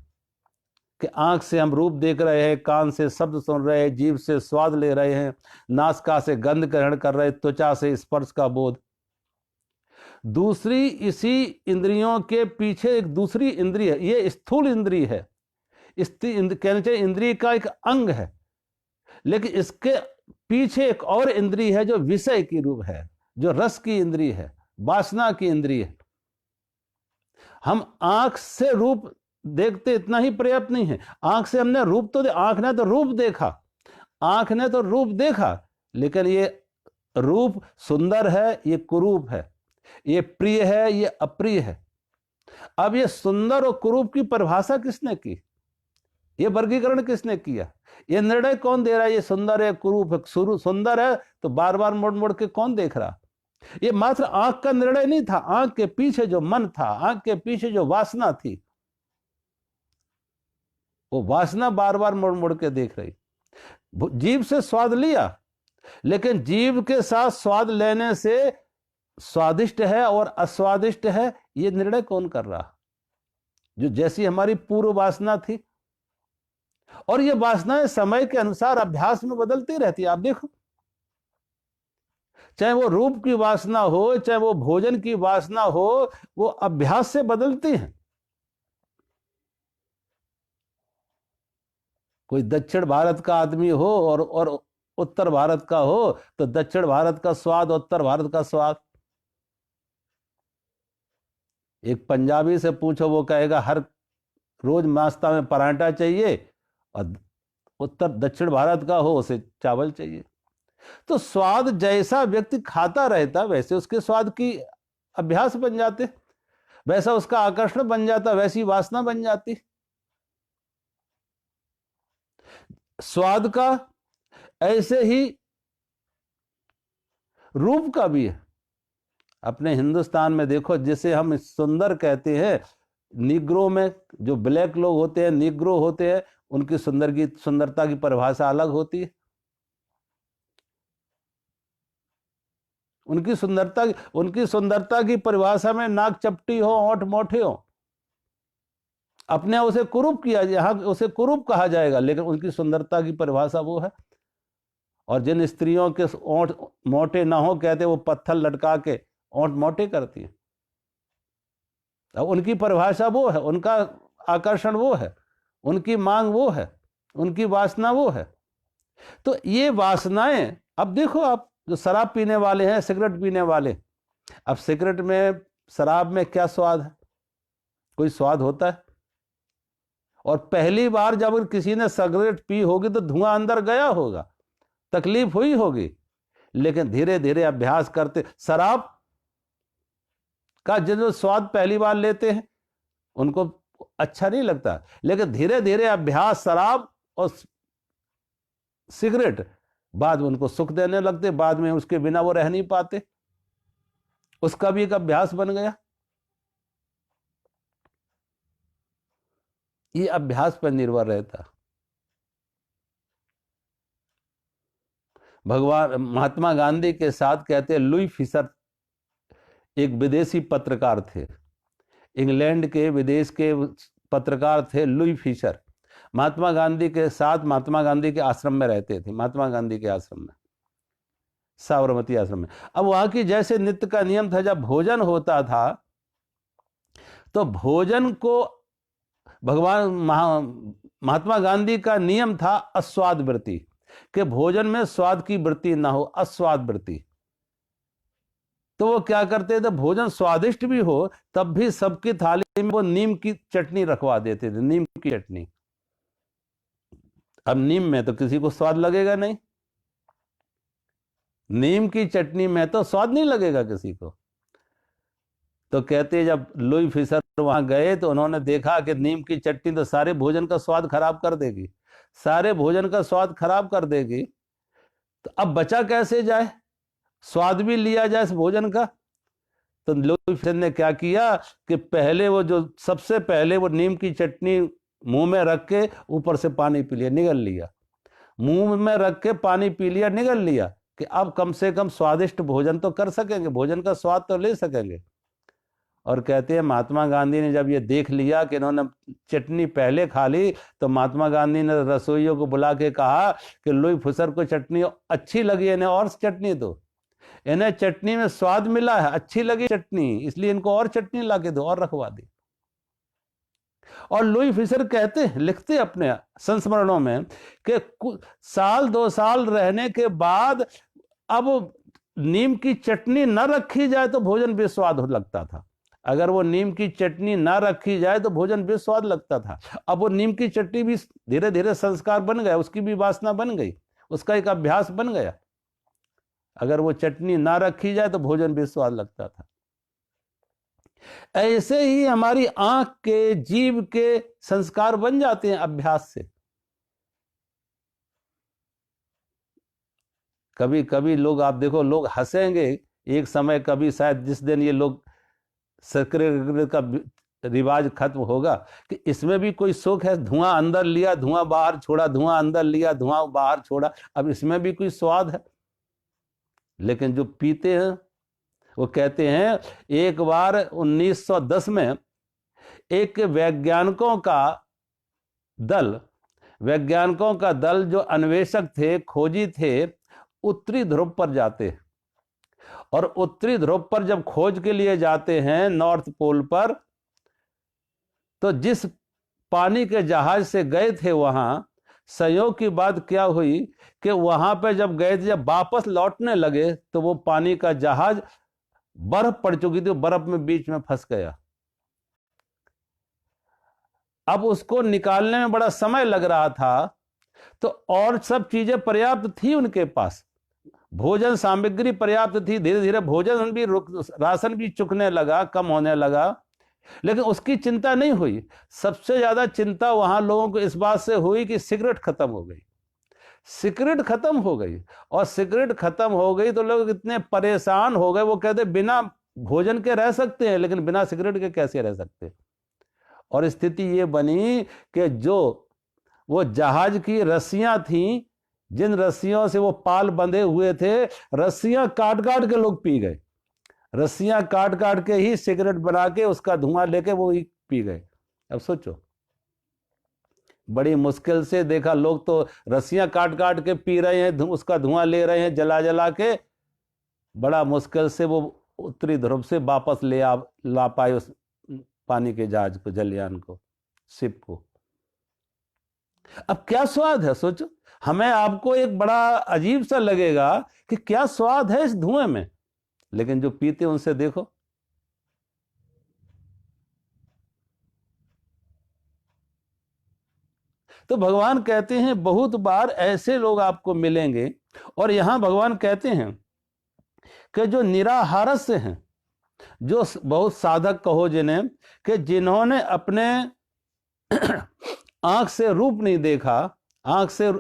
कि आंख से हम रूप देख रहे हैं, कान से शब्द सुन रहे हैं, जीभ से स्वाद ले रहे हैं, नासिका से गंध ग्रहण कर रहे हैं, त्वचा से स्पर्श का बोध। दूसरी, इसी इंद्रियों के पीछे एक दूसरी इंद्रिय है, ये स्थूल इंद्रिय है, कहना चाहिए इंद्रिय का एक अंग है, लेकिन इसके पीछे एक और इंद्रिय है जो विषय की रूप है, जो रस की इंद्रिय है, वासना की इंद्रिय है। हम आंख से रूप देखते इतना ही पर्याप्त नहीं है। आंख से हमने रूप तो आंख ने तो रूप देखा, आंख ने तो रूप देखा, लेकिन ये रूप सुंदर है, ये कुरूप है, ये प्रिय है, ये अप्रिय है। अब ये सुंदर और कुरूप की परिभाषा किसने की, ये वर्गीकरण किसने किया, ये निर्णय कौन दे रहा है, ये सुंदर है, कुरूप है? सुंदर है तो बार बार मोड़ मोड़ के कौन देख रहा? ये मात्र आंख का निर्णय नहीं था, आंख के पीछे जो मन था, आंख के पीछे जो वासना थी, वो वासना बार बार मुड़ मुड़ के देख रही। जीभ से स्वाद लिया, लेकिन जीभ के साथ स्वाद लेने से स्वादिष्ट है और अस्वादिष्ट है, ये निर्णय कौन कर रहा? जो जैसी हमारी पूर्व वासना थी। और ये वासनाएं समय के अनुसार अभ्यास में बदलती रहती है। आप देखो, चाहे वो रूप की वासना हो, चाहे वो भोजन की वासना हो, वो अभ्यास से बदलती हैं। कोई दक्षिण भारत का आदमी हो और उत्तर भारत का हो, तो दक्षिण भारत का स्वाद, उत्तर भारत का स्वाद। एक पंजाबी से पूछो, वो कहेगा हर रोज नाश्ता में पराठा चाहिए, और उत्तर दक्षिण भारत का हो उसे चावल चाहिए। तो स्वाद जैसा व्यक्ति खाता रहता, वैसे उसके स्वाद की अभ्यास बन जाते, वैसा उसका आकर्षण बन जाता, वैसी वासना बन जाती। स्वाद का ऐसे ही रूप का भी है। अपने हिंदुस्तान में देखो, जिसे हम सुंदर कहते हैं, निग्रो में जो ब्लैक लोग होते हैं, निग्रो होते हैं, उनकी सुंदरता की परिभाषा अलग होती है। उनकी सुंदरता की परिभाषा में नाक चपटी हो, होंठ मोटे हो, अपने उसे कुरूप किया, यहां उसे कुरूप कहा जाएगा, लेकिन उनकी सुंदरता की परिभाषा वो है। और जिन स्त्रियों के ओंठ मोटे ना हो, कहते वो पत्थर लटका के ओंठ मोटे करती हैं। अब उनकी परिभाषा वो है, उनका आकर्षण वो है, उनकी मांग वो है, उनकी वासना वो है। तो ये वासनाएं, अब देखो आप जो शराब पीने वाले हैं, सिगरेट पीने वाले, अब सिगरेट में, शराब में क्या स्वाद है? कोई स्वाद होता है? और पहली बार जब किसी ने सिगरेट पी होगी तो धुआं अंदर गया होगा, तकलीफ हुई होगी, लेकिन धीरे धीरे अभ्यास करते, शराब का जो स्वाद पहली बार लेते हैं, अच्छा नहीं लगता, लेकिन धीरे धीरे अभ्यास शराब और सिगरेट बाद में उनको सुख देने लगते, बाद में उसके बिना वो रह नहीं पाते, उसका भी एक अभ्यास बन गया। ये अभ्यास पर निर्भर रहता। भगवान महात्मा गांधी के साथ कहते हैं लुई फिशर एक विदेशी पत्रकार थे, इंग्लैंड के विदेश के पत्रकार थे लुई फिशर। महात्मा गांधी के साथ महात्मा गांधी के आश्रम में रहते थे, महात्मा गांधी के आश्रम में, साबरमती आश्रम में। अब वहां की जैसे नित्य का नियम था, जब भोजन होता था तो भोजन को भगवान महात्मा गांधी का नियम था अस्वाद वृत्ति, कि भोजन में स्वाद की वृत्ति ना हो, अस्वाद वृत्ति। तो वो क्या करते थे, भोजन स्वादिष्ट भी हो तब भी सबकी थाली में वो नीम की चटनी रखवा देते थे, नीम की चटनी। अब नीम में तो किसी को स्वाद लगेगा नहीं, नीम की चटनी में तो स्वाद नहीं लगेगा किसी को। तो कहते जब लुई फिशर वहां गए तो उन्होंने देखा कि नीम की चटनी तो सारे भोजन का स्वाद खराब कर देगी, सारे भोजन का स्वाद खराब कर देगी, तो अब बचा कैसे जाए, स्वाद भी लिया जाए इस भोजन का। तो लुई फिशर ने क्या किया कि पहले वो जो सबसे पहले वो नीम की चटनी मुंह में रख के ऊपर से पानी पी लिया, निगल लिया, मुंह में रख के पानी पी लिया, निगल लिया, कि अब कम से कम स्वादिष्ट भोजन तो कर सकेंगे, भोजन का स्वाद तो ले सकेंगे। और कहते हैं महात्मा गांधी ने जब ये देख लिया कि इन्होंने चटनी पहले खा ली, तो महात्मा गांधी ने रसोइयों को बुला के कहा कि लुई फिशर को चटनी अच्छी लगी, इन्हें और चटनी दो, इन्हें चटनी में स्वाद मिला है, अच्छी लगी चटनी, इसलिए इनको और चटनी ला के दो, और रखवा दी। और लुई फिशर कहते लिखते अपने संस्मरणों में कि साल 2 साल रहने के बाद अब नीम की चटनी न रखी जाए तो भोजन बेस्वाद लगता था। अगर वो नीम की चटनी ना रखी जाए तो भोजन बेस्वाद लगता था। अब वो नीम की चटनी भी धीरे धीरे संस्कार बन गया, उसकी भी वासना बन गई, उसका एक अभ्यास बन गया। अगर वो चटनी ना रखी जाए तो भोजन बेस्वाद लगता था। ऐसे ही हमारी आंख के, जीभ के संस्कार बन जाते हैं अभ्यास से। कभी कभी लोग, आप देखो, लोग हंसेंगे एक समय, कभी शायद जिस दिन ये लोग सिगरेट का रिवाज खत्म होगा, कि इसमें भी कोई सुख है, धुआं अंदर लिया धुआं बाहर छोड़ा, धुआं अंदर लिया धुआं बाहर छोड़ा, अब इसमें भी कोई स्वाद है। लेकिन जो पीते हैं वो कहते हैं, एक बार 1910 में एक वैज्ञानिकों का दल जो अन्वेषक थे, खोजी थे, उत्तरी ध्रुव पर जाते हैं। और उत्तरी ध्रुव पर जब खोज के लिए जाते हैं, नॉर्थ पोल पर, तो जिस पानी के जहाज से गए थे वहां, संयोग की बात क्या हुई कि वहां पे जब गए थे, जब वापस लौटने लगे तो वो पानी का जहाज बर्फ पड़ चुकी थी, बर्फ में बीच में फंस गया। अब उसको निकालने में बड़ा समय लग रहा था, तो और सब चीजें पर्याप्त थी उनके पास, भोजन सामग्री पर्याप्त थी, धीरे धीरे भोजन भी राशन भी चुकने लगा, कम होने लगा, लेकिन उसकी चिंता नहीं हुई। सबसे ज्यादा चिंता वहां लोगों को इस बात से हुई कि सिगरेट खत्म हो गई, सिगरेट खत्म हो गई। और सिगरेट खत्म हो गई तो लोग इतने परेशान हो गए, वो कहते बिना भोजन के रह सकते हैं, लेकिन बिना सिगरेट के कैसे रह सकते। और स्थिति ये बनी कि जो वो जहाज की रस्सियां थीं, जिन रस्सियों से वो पाल बंधे हुए थे, रस्सियां काट काट के लोग पी गए, रस्सियां काट काट के ही सिगरेट बना के उसका धुआं लेके वो ही पी गए। अब सोचो, बड़ी मुश्किल से देखा, लोग तो रस्सियां काट काट के पी रहे हैं, उसका धुआं ले रहे हैं जला जला के, बड़ा मुश्किल से वो उत्तरी ध्रुव से वापस ला पाए उस पानी के जहाज को, जलयान को, शिप को। अब क्या स्वाद है सोचो, हमें आपको एक बड़ा अजीब सा लगेगा कि क्या स्वाद है इस धुएं में, लेकिन जो पीते उनसे देखो। तो भगवान कहते हैं बहुत बार ऐसे लोग आपको मिलेंगे, और यहां भगवान कहते हैं कि जो निराहारस्य हैं, जो बहुत साधक कहो जिन्हें, कि जिन्होंने अपने आंख से रूप नहीं देखा, आंख से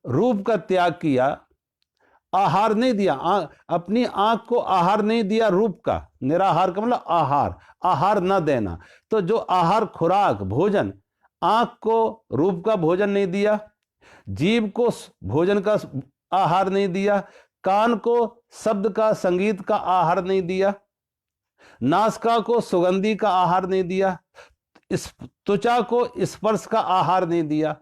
रूप का त्याग किया, आहार नहीं दिया, अपनी आंख को आहार नहीं दिया रूप का, निराहार का मतलब आहार, आहार न देना। तो जो आहार खुराक भोजन, आंख को रूप का भोजन नहीं दिया, जीभ को भोजन का आहार नहीं दिया, कान को शब्द का संगीत का आहार नहीं दिया, नासिका को सुगंधी का आहार नहीं दिया, इस त्वचा को स्पर्श का आहार नहीं दिया,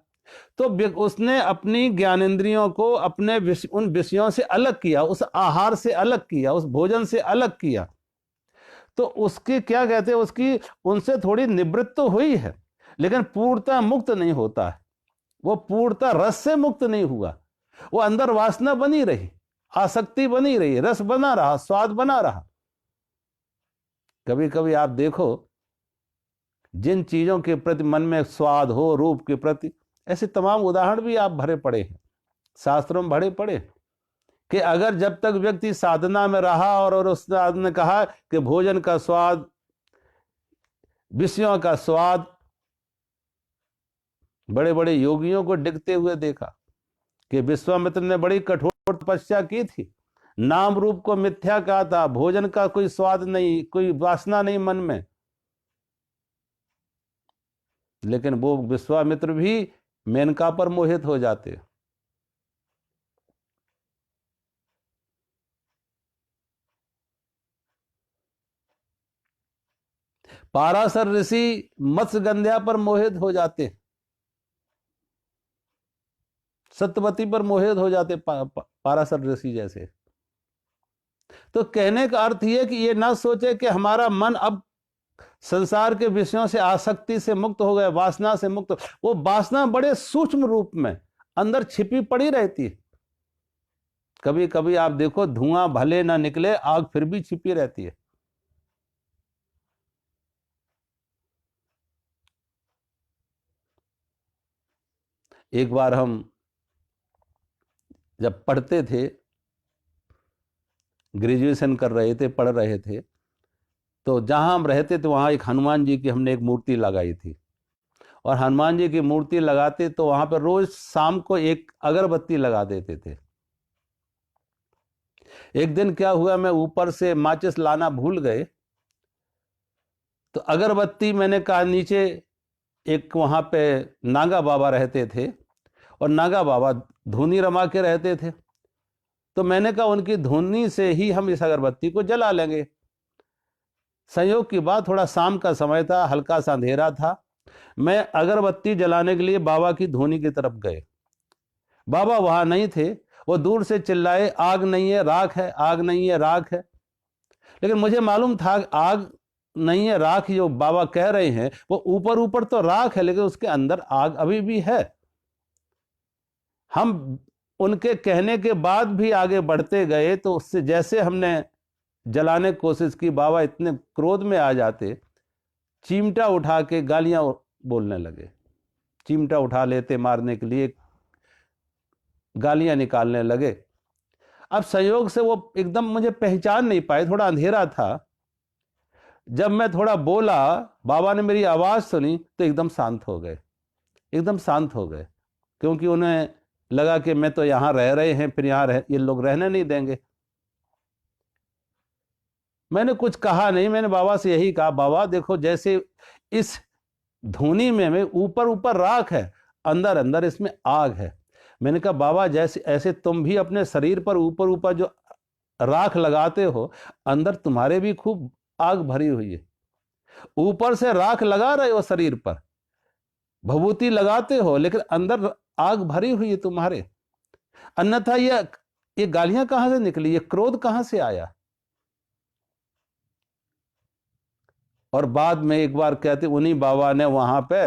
तो उसने अपनी ज्ञानेंद्रियों को अपने उन विषयों से अलग किया, उस आहार से अलग किया, उस भोजन से अलग किया। तो उसकी क्या कहते हैं, उसकी उनसे थोड़ी निवृत्त तो हुई है, लेकिन पूर्णतः मुक्त नहीं होता है। वो पूर्णतः रस से मुक्त नहीं हुआ, वो अंदर वासना बनी रही, आसक्ति बनी रही, रस बना रहा, स्वाद बना रहा। कभी कभी आप देखो, जिन चीजों के प्रति मन में स्वाद हो, रूप के प्रति, ऐसे तमाम उदाहरण भी आप भरे पड़े हैं, शास्त्रों में भरे पड़े, कि अगर जब तक व्यक्ति साधना में रहा और उसने आदमी कहा कि भोजन का स्वाद, विषयों का स्वाद, बड़े बड़े योगियों को डिगते हुए देखा कि विश्वामित्र ने बड़ी कठोर तपस्या की थी, नाम रूप को मिथ्या कहा था, भोजन का कोई स्वाद नहीं, कोई वासना नहीं मन में, लेकिन वो विश्वामित्र भी मेनका पर मोहित हो जाते। पाराशर ऋषि मत्स्यगंध्या पर मोहित हो जाते, सत्यवती पर मोहित हो जाते, पाराशर ऋषि जैसे। तो कहने का अर्थ यह कि ये ना सोचे कि हमारा मन अब संसार के विषयों से आसक्ति से मुक्त हो गए, वासना से मुक्त। वो वासना बड़े सूक्ष्म रूप में अंदर छिपी पड़ी रहती है। कभी कभी आप देखो, धुआं भले ना निकले, आग फिर भी छिपी रहती है। एक बार हम जब पढ़ते थे, ग्रेजुएशन कर रहे थे, पढ़ रहे थे, तो जहां हम रहते थे वहां एक हनुमान जी की हमने एक मूर्ति लगाई थी, और हनुमान जी की मूर्ति लगाते तो वहां पर रोज शाम को एक अगरबत्ती लगा देते थे। एक दिन क्या हुआ, मैं ऊपर से माचिस लाना भूल गए, तो अगरबत्ती मैंने कहा नीचे, एक वहां पे नागा बाबा रहते थे और नागा बाबा धूनी रमा के रहते थे, तो मैंने कहा उनकी धुनी से ही हम इस अगरबत्ती को जला लेंगे। संयोग की बात, थोड़ा शाम का समय था, हल्का सा अंधेरा था, मैं अगरबत्ती जलाने के लिए बाबा की धुनी की तरफ गए। बाबा वहां नहीं थे, वो दूर से चिल्लाए, आग नहीं है राख है, आग नहीं है राख है। लेकिन मुझे मालूम था आग नहीं है राख जो बाबा कह रहे हैं, वो ऊपर ऊपर तो राख है, लेकिन उसके अंदर आग अभी भी है। हम उनके कहने के बाद भी आगे बढ़ते गए, तो उससे जैसे हमने जलाने की कोशिश की, बाबा इतने क्रोध में आ जाते, चिमटा उठा के गालियां बोलने लगे। चिमटा उठा लेते मारने के लिए, गालियां निकालने लगे। अब संयोग से वो एकदम मुझे पहचान नहीं पाए, थोड़ा अंधेरा था। जब मैं थोड़ा बोला, बाबा ने मेरी आवाज सुनी तो एकदम शांत हो गए, एकदम शांत हो गए, क्योंकि उन्हें लगा कि मैं तो यहां रह रहे हैं, फिर यहां ये लोग रहने नहीं देंगे। मैंने कुछ कहा नहीं, मैंने बाबा से यही कहा, बाबा देखो जैसे इस धुनी में ऊपर ऊपर राख है, अंदर अंदर इसमें आग है। मैंने कहा बाबा जैसे ऐसे तुम भी अपने शरीर पर ऊपर ऊपर जो राख लगाते हो, अंदर तुम्हारे भी खूब आग भरी हुई है। ऊपर से राख लगा रहे हो शरीर पर, भभूति लगाते हो, लेकिन अंदर आग भरी हुई है तुम्हारे। अन्यथा ये गालियां कहां से निकली, ये क्रोध कहां से आया। और बाद में एक बार कहते, उन्हीं बाबा ने वहां पे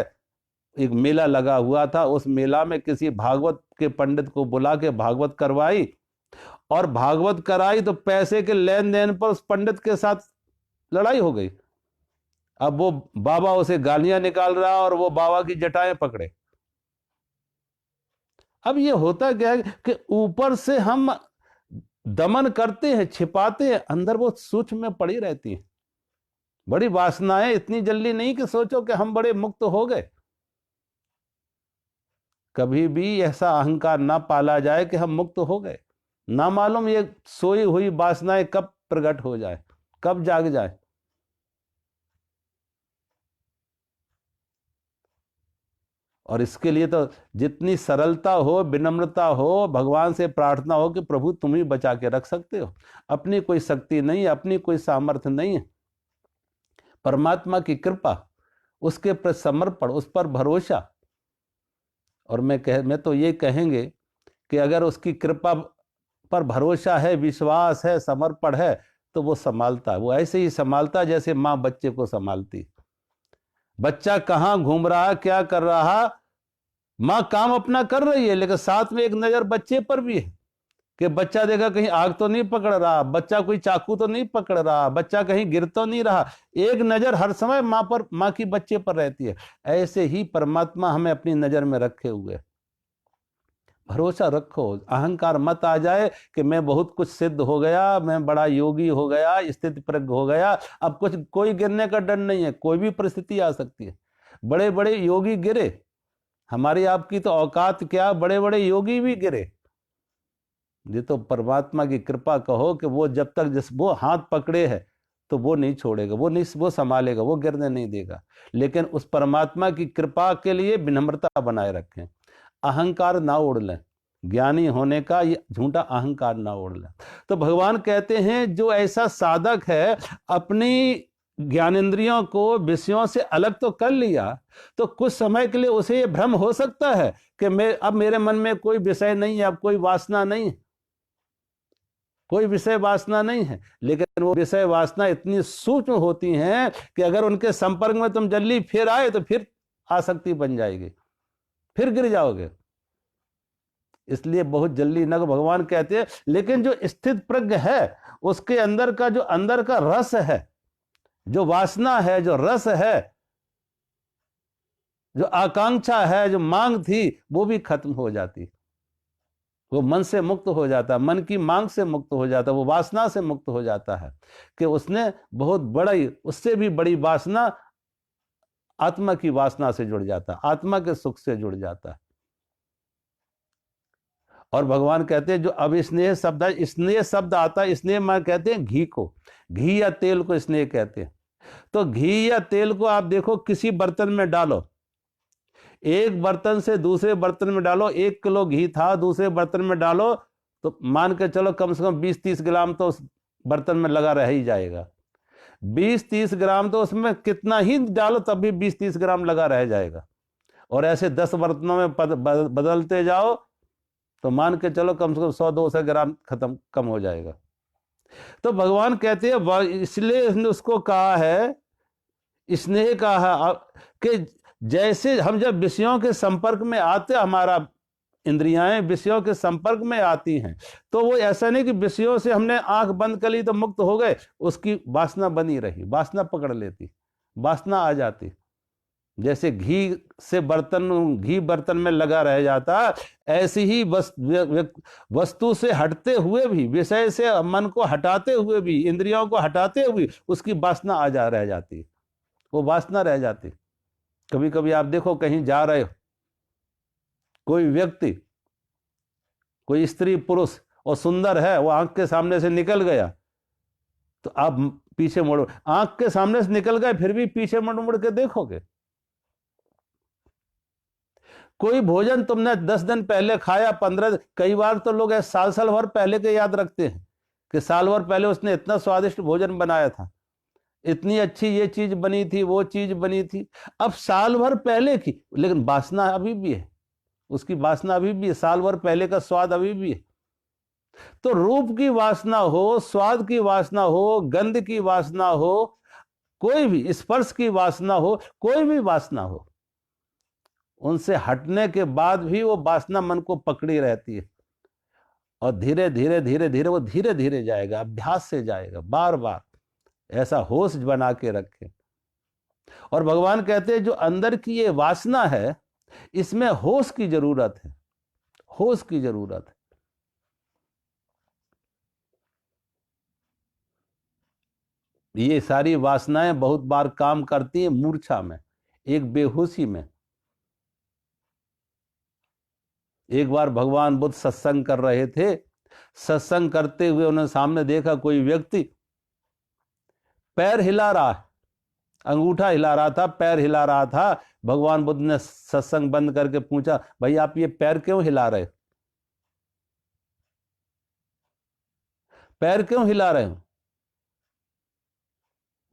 एक मेला लगा हुआ था, उस मेला में किसी भागवत के पंडित को बुला के भागवत करवाई, और भागवत कराई तो पैसे के लेन देन पर उस पंडित के साथ लड़ाई हो गई। अब वो बाबा उसे गालियां निकाल रहा और वो बाबा की जटाएं पकड़े। अब ये होता क्या है कि ऊपर से हम दमन करते हैं, छिपाते हैं, अंदर वो सूक्ष्म में पड़ी रहती है। बड़ी वासनाएं, इतनी जल्दी नहीं कि सोचो कि हम बड़े मुक्त हो गए। कभी भी ऐसा अहंकार ना पाला जाए कि हम मुक्त हो गए। ना मालूम ये सोई हुई वासनाएं कब प्रकट हो जाए, कब जाग जाए। और इसके लिए तो जितनी सरलता हो, विनम्रता हो, भगवान से प्रार्थना हो कि प्रभु तुम ही बचा के रख सकते हो। अपनी कोई शक्ति नहीं, अपनी कोई सामर्थ्य नहीं है, परमात्मा की कृपा, उसके प्रति समर्पण, उस पर भरोसा। और मैं तो ये कहेंगे कि अगर उसकी कृपा पर भरोसा है, विश्वास है, समर्पण है, तो वो संभालता है। वो ऐसे ही संभालता है जैसे माँ बच्चे को संभालती। बच्चा कहाँ घूम रहा, क्या कर रहा, माँ काम अपना कर रही है, लेकिन साथ में एक नजर बच्चे पर भी है कि बच्चा देखा कहीं आग तो नहीं पकड़ रहा, बच्चा कोई चाकू तो नहीं पकड़ रहा, बच्चा कहीं गिर तो नहीं रहा। एक नजर हर समय माँ की बच्चे पर रहती है। ऐसे ही परमात्मा हमें अपनी नजर में रखे हुए। भरोसा रखो, अहंकार मत आ जाए कि मैं बहुत कुछ सिद्ध हो गया, मैं बड़ा योगी हो गया, स्थिति प्रज्ञ हो गया, अब कुछ कोई गिरने का डर नहीं है। कोई भी परिस्थिति आ सकती है। बड़े बड़े योगी गिरे, हमारी आपकी तो औकात क्या, बड़े बड़े योगी भी गिरे। ये तो परमात्मा की कृपा कहो कि वो जब तक जिस वो हाथ पकड़े है तो वो नहीं छोड़ेगा, वो संभालेगा, वो गिरने नहीं देगा। लेकिन उस परमात्मा की कृपा के लिए विनम्रता बनाए रखें, अहंकार ना उड़ लें। ज्ञानी होने का ये झूठा अहंकार ना उड़ लें। तो भगवान कहते हैं जो ऐसा साधक है, अपनी ज्ञानेंद्रियों को विषयों से अलग तो कर लिया, तो कुछ समय के लिए उसे ये भ्रम हो सकता है कि अब मेरे मन में कोई विषय नहीं है, अब कोई वासना नहीं है, कोई विषय वासना नहीं है। लेकिन वो विषय वासना इतनी सूक्ष्म होती हैं कि अगर उनके संपर्क में तुम जल्दी फिर आए तो फिर आसक्ति बन जाएगी, फिर गिर जाओगे। इसलिए बहुत जल्दी न, भगवान कहते हैं। लेकिन जो स्थित प्रज्ञ है, उसके अंदर का रस है, जो वासना है, जो रस है, जो आकांक्षा है, जो मांग थी, वो भी खत्म हो जाती। वो मन से मुक्त हो जाता, मन की मांग से मुक्त हो जाता, वो वासना से मुक्त हो जाता है कि उसने बहुत बड़ी, उससे भी बड़ी वासना, आत्मा की वासना से जुड़ जाता, आत्मा के सुख से जुड़ जाता। और भगवान कहते हैं जो अब स्नेह शब्द आता है, स्नेह में कहते हैं घी को, घी या तेल को स्नेह कहते हैं। तो घी या तेल को आप देखो, किसी बर्तन में डालो, एक बर्तन से दूसरे बर्तन में डालो, 1 किलो घी था, दूसरे बर्तन में डालो तो मान के चलो कम से कम 20-30 ग्राम तो उस बर्तन में लगा रह ही जाएगा। 20-30 ग्राम तो उसमें कितना ही डालो तब भी 20-30 ग्राम लगा रह जाएगा। और ऐसे 10 बर्तनों में बदलते जाओ तो मान के चलो कम से कम 100-200 ग्राम खत्म कम हो जाएगा। तो भगवान कहते हैं, इसलिए इसने उसको कहा है, स्नेह कहा कि जैसे हम जब विषयों के संपर्क में आते, हमारा इंद्रियाएं विषयों के संपर्क में आती हैं, तो वो ऐसा नहीं कि विषयों से हमने आंख बंद कर ली तो मुक्त हो गए, उसकी वासना बनी रही, वासना पकड़ लेती, वासना आ जाती। जैसे घी बर्तन में लगा रह जाता, ऐसी ही वस्तु से हटते हुए भी, विषय से मन को हटाते हुए भी, इंद्रियों को हटाते हुए उसकी वासना रह जाती, वो वासना रह जाती। कभी कभी आप देखो, कहीं जा रहे हो, कोई व्यक्ति, कोई स्त्री पुरुष और सुंदर है, वो आंख के सामने से निकल गया तो आप पीछे मुड़ो, आंख के सामने से निकल गए फिर भी पीछे मुड़ मुड़ के देखोगे। कोई भोजन तुमने 10 दिन पहले खाया, 15, कई बार तो लोग साल भर पहले के याद रखते हैं कि साल भर पहले उसने इतना स्वादिष्ट भोजन बनाया था, इतनी अच्छी ये चीज बनी थी, वो चीज बनी थी। अब साल भर पहले की, लेकिन वासना अभी भी है, उसकी वासना अभी भी है, साल भर पहले का स्वाद अभी भी है। तो रूप की वासना हो, स्वाद की वासना हो, गंध की वासना हो, कोई भी स्पर्श की वासना हो, कोई भी वासना हो, उनसे हटने के बाद भी वो वासना मन को पकड़ी रहती है। और धीरे धीरे धीरे धीरे वो धीरे धीरे जाएगा, अभ्यास से जाएगा, बार बार ऐसा होश बना के रखें। और भगवान कहते हैं जो अंदर की ये वासना है, इसमें होश की जरूरत है, होश की जरूरत है। ये सारी वासनाएं बहुत बार काम करती हैं मूर्छा में, एक बेहोशी में। एक बार भगवान बुद्ध सत्संग कर रहे थे, सत्संग करते हुए उन्होंने सामने देखा कोई व्यक्ति पैर हिला रहा है, अंगूठा हिला रहा था, पैर हिला रहा था। भगवान बुद्ध ने सत्संग बंद करके पूछा, भाई आप ये पैर क्यों हिला रहे हो, पैर क्यों हिला रहे हो?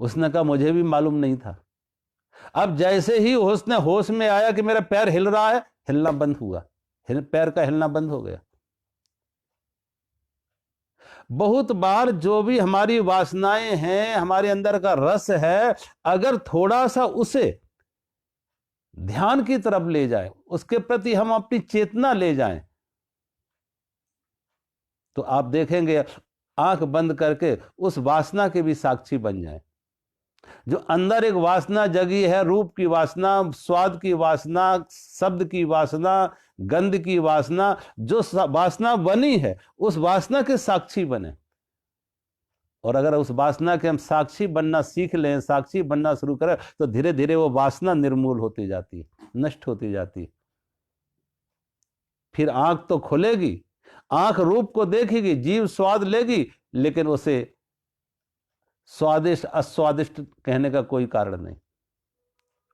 उसने कहा मुझे भी मालूम नहीं था। अब जैसे ही उसने होश में आया कि मेरा पैर हिल रहा है, हिलना बंद हुआ, पैर का हिलना बंद हो गया। बहुत बार जो भी हमारी वासनाएं हैं, हमारे अंदर का रस है, अगर थोड़ा सा उसे ध्यान की तरफ ले जाए, उसके प्रति हम अपनी चेतना ले जाएं, तो आप देखेंगे आंख बंद करके उस वासना के भी साक्षी बन जाएं। जो अंदर एक वासना जगी है, रूप की वासना, स्वाद की वासना, शब्द की वासना, गंध की वासना, जो वासना बनी है उस वासना के साक्षी बने। और अगर उस वासना के हम साक्षी बनना सीख लें, साक्षी बनना शुरू करें, तो धीरे धीरे वो वासना निर्मूल होती जाती है, नष्ट होती जाती है। फिर आंख तो खुलेगी, आंख रूप को देखेगी, जीव स्वाद लेगी, लेकिन उसे स्वादिष्ट अस्वादिष्ट कहने का कोई कारण नहीं,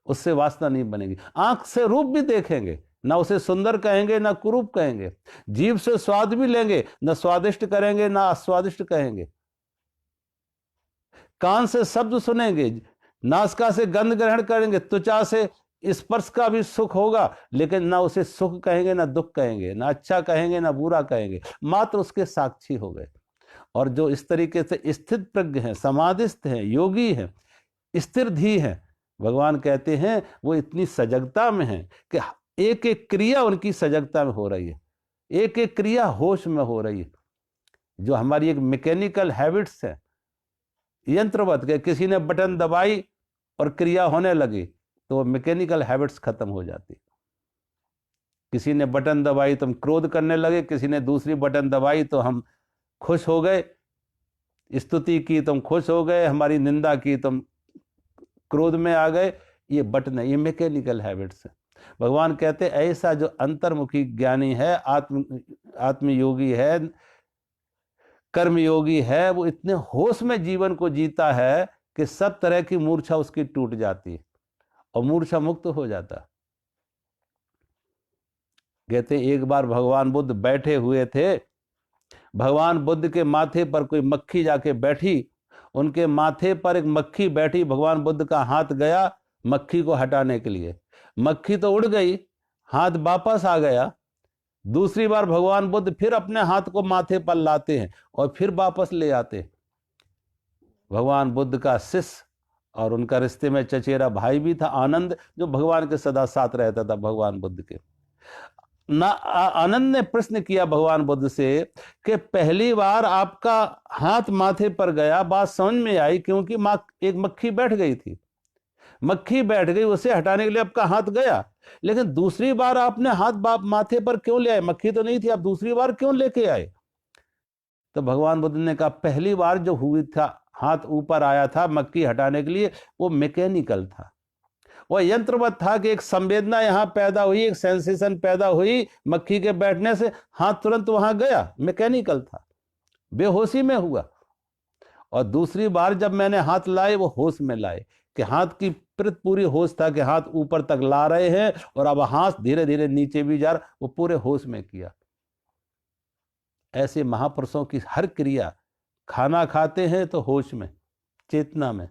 उससे वासना नहीं बनेगी। आंख से रूप भी देखेंगे, ना उसे सुंदर कहेंगे ना कुरूप कहेंगे। जीभ से स्वाद भी लेंगे, ना स्वादिष्ट करेंगे ना अस्वादिष्ट कहेंगे। कान से शब्द सुनेंगे, नासिका से गंध ग्रहण करेंगे, त्वचा से स्पर्श का भी सुख होगा, लेकिन ना उसे सुख कहेंगे ना दुख कहेंगे, ना अच्छा कहेंगे ना बुरा कहेंगे, मात्र उसके साक्षी हो गए। और जो इस तरीके से स्थित प्रज्ञ हैं, समाधिस्थ हैं, योगी हैं, स्थिर धी हैं, भगवान कहते हैं वो इतनी सजगता में हैं कि एक एक क्रिया उनकी सजगता में हो रही है, एक एक क्रिया होश में हो रही है। जो हमारी एक मैकेनिकल हैबिट्स है, यंत्रवत के, किसी ने बटन दबाई और क्रिया होने लगी तो वो मैकेनिकल हैबिट्स खत्म हो जाती। किसी ने बटन दबाई तो हम क्रोध करने लगे, किसी ने दूसरी बटन दबाई तो हम खुश हो गए, स्तुति की तो हम खुश हो गए, हमारी निंदा की तो हम क्रोध में आ गए। ये बटन है, ये मैकेनिकल हैबिट्स है। भगवान कहते हैं ऐसा जो अंतर्मुखी ज्ञानी है, आत्मयोगी है, कर्मयोगी है, वो इतने होश में जीवन को जीता है कि सब तरह की मूर्छा उसकी टूट जाती है और मूर्छा मुक्त हो जाता। कहते एक बार भगवान बुद्ध बैठे हुए थे, भगवान बुद्ध के माथे पर कोई मक्खी जाके बैठी, उनके माथे पर एक मक्खी बैठी, भगवान बुद्ध का हाथ गया मक्खी को हटाने के लिए, मक्खी तो उड़ गई, हाथ वापस आ गया। दूसरी बार भगवान बुद्ध फिर अपने हाथ को माथे पर लाते हैं और फिर वापस ले आते हैं। भगवान बुद्ध का शिष्य और उनका रिश्ते में चचेरा भाई भी था आनंद, जो भगवान के सदा साथ रहता था भगवान बुद्ध के। आनंद ने प्रश्न किया भगवान बुद्ध से कि पहली बार आपका हाथ माथे पर गया, बात समझ में आई, क्योंकि एक मक्खी बैठ गई थी, मक्खी बैठ गई, उसे हटाने के लिए आपका हाथ गया, लेकिन दूसरी बार आपने हाथ माथे पर क्यों ले आए? मक्खी तो नहीं थी, आप दूसरी बार क्यों लेके आए? तो भगवान बुद्ध ने कहा पहली बार जो हुई था, हाथ ऊपर आया था मक्खी हटाने के लिए, वो मैकेनिकल था, वो यंत्रवत था कि एक संवेदना यहां पैदा हुई, एक सेंसेशन पैदा हुई मक्खी के बैठने से, हाथ तुरंत वहां गया, मैकेनिकल था, बेहोशी में हुआ। और दूसरी बार जब मैंने हाथ लाए, वो होश में लाए, कि हाथ की पूरी होश था कि हाथ ऊपर तक ला रहे हैं और अब हाथ धीरे धीरे नीचे भी जा रहा, वो पूरे होश में किया। ऐसे महापुरुषों की हर क्रिया, खाना खाते हैं तो होश में, चेतना में,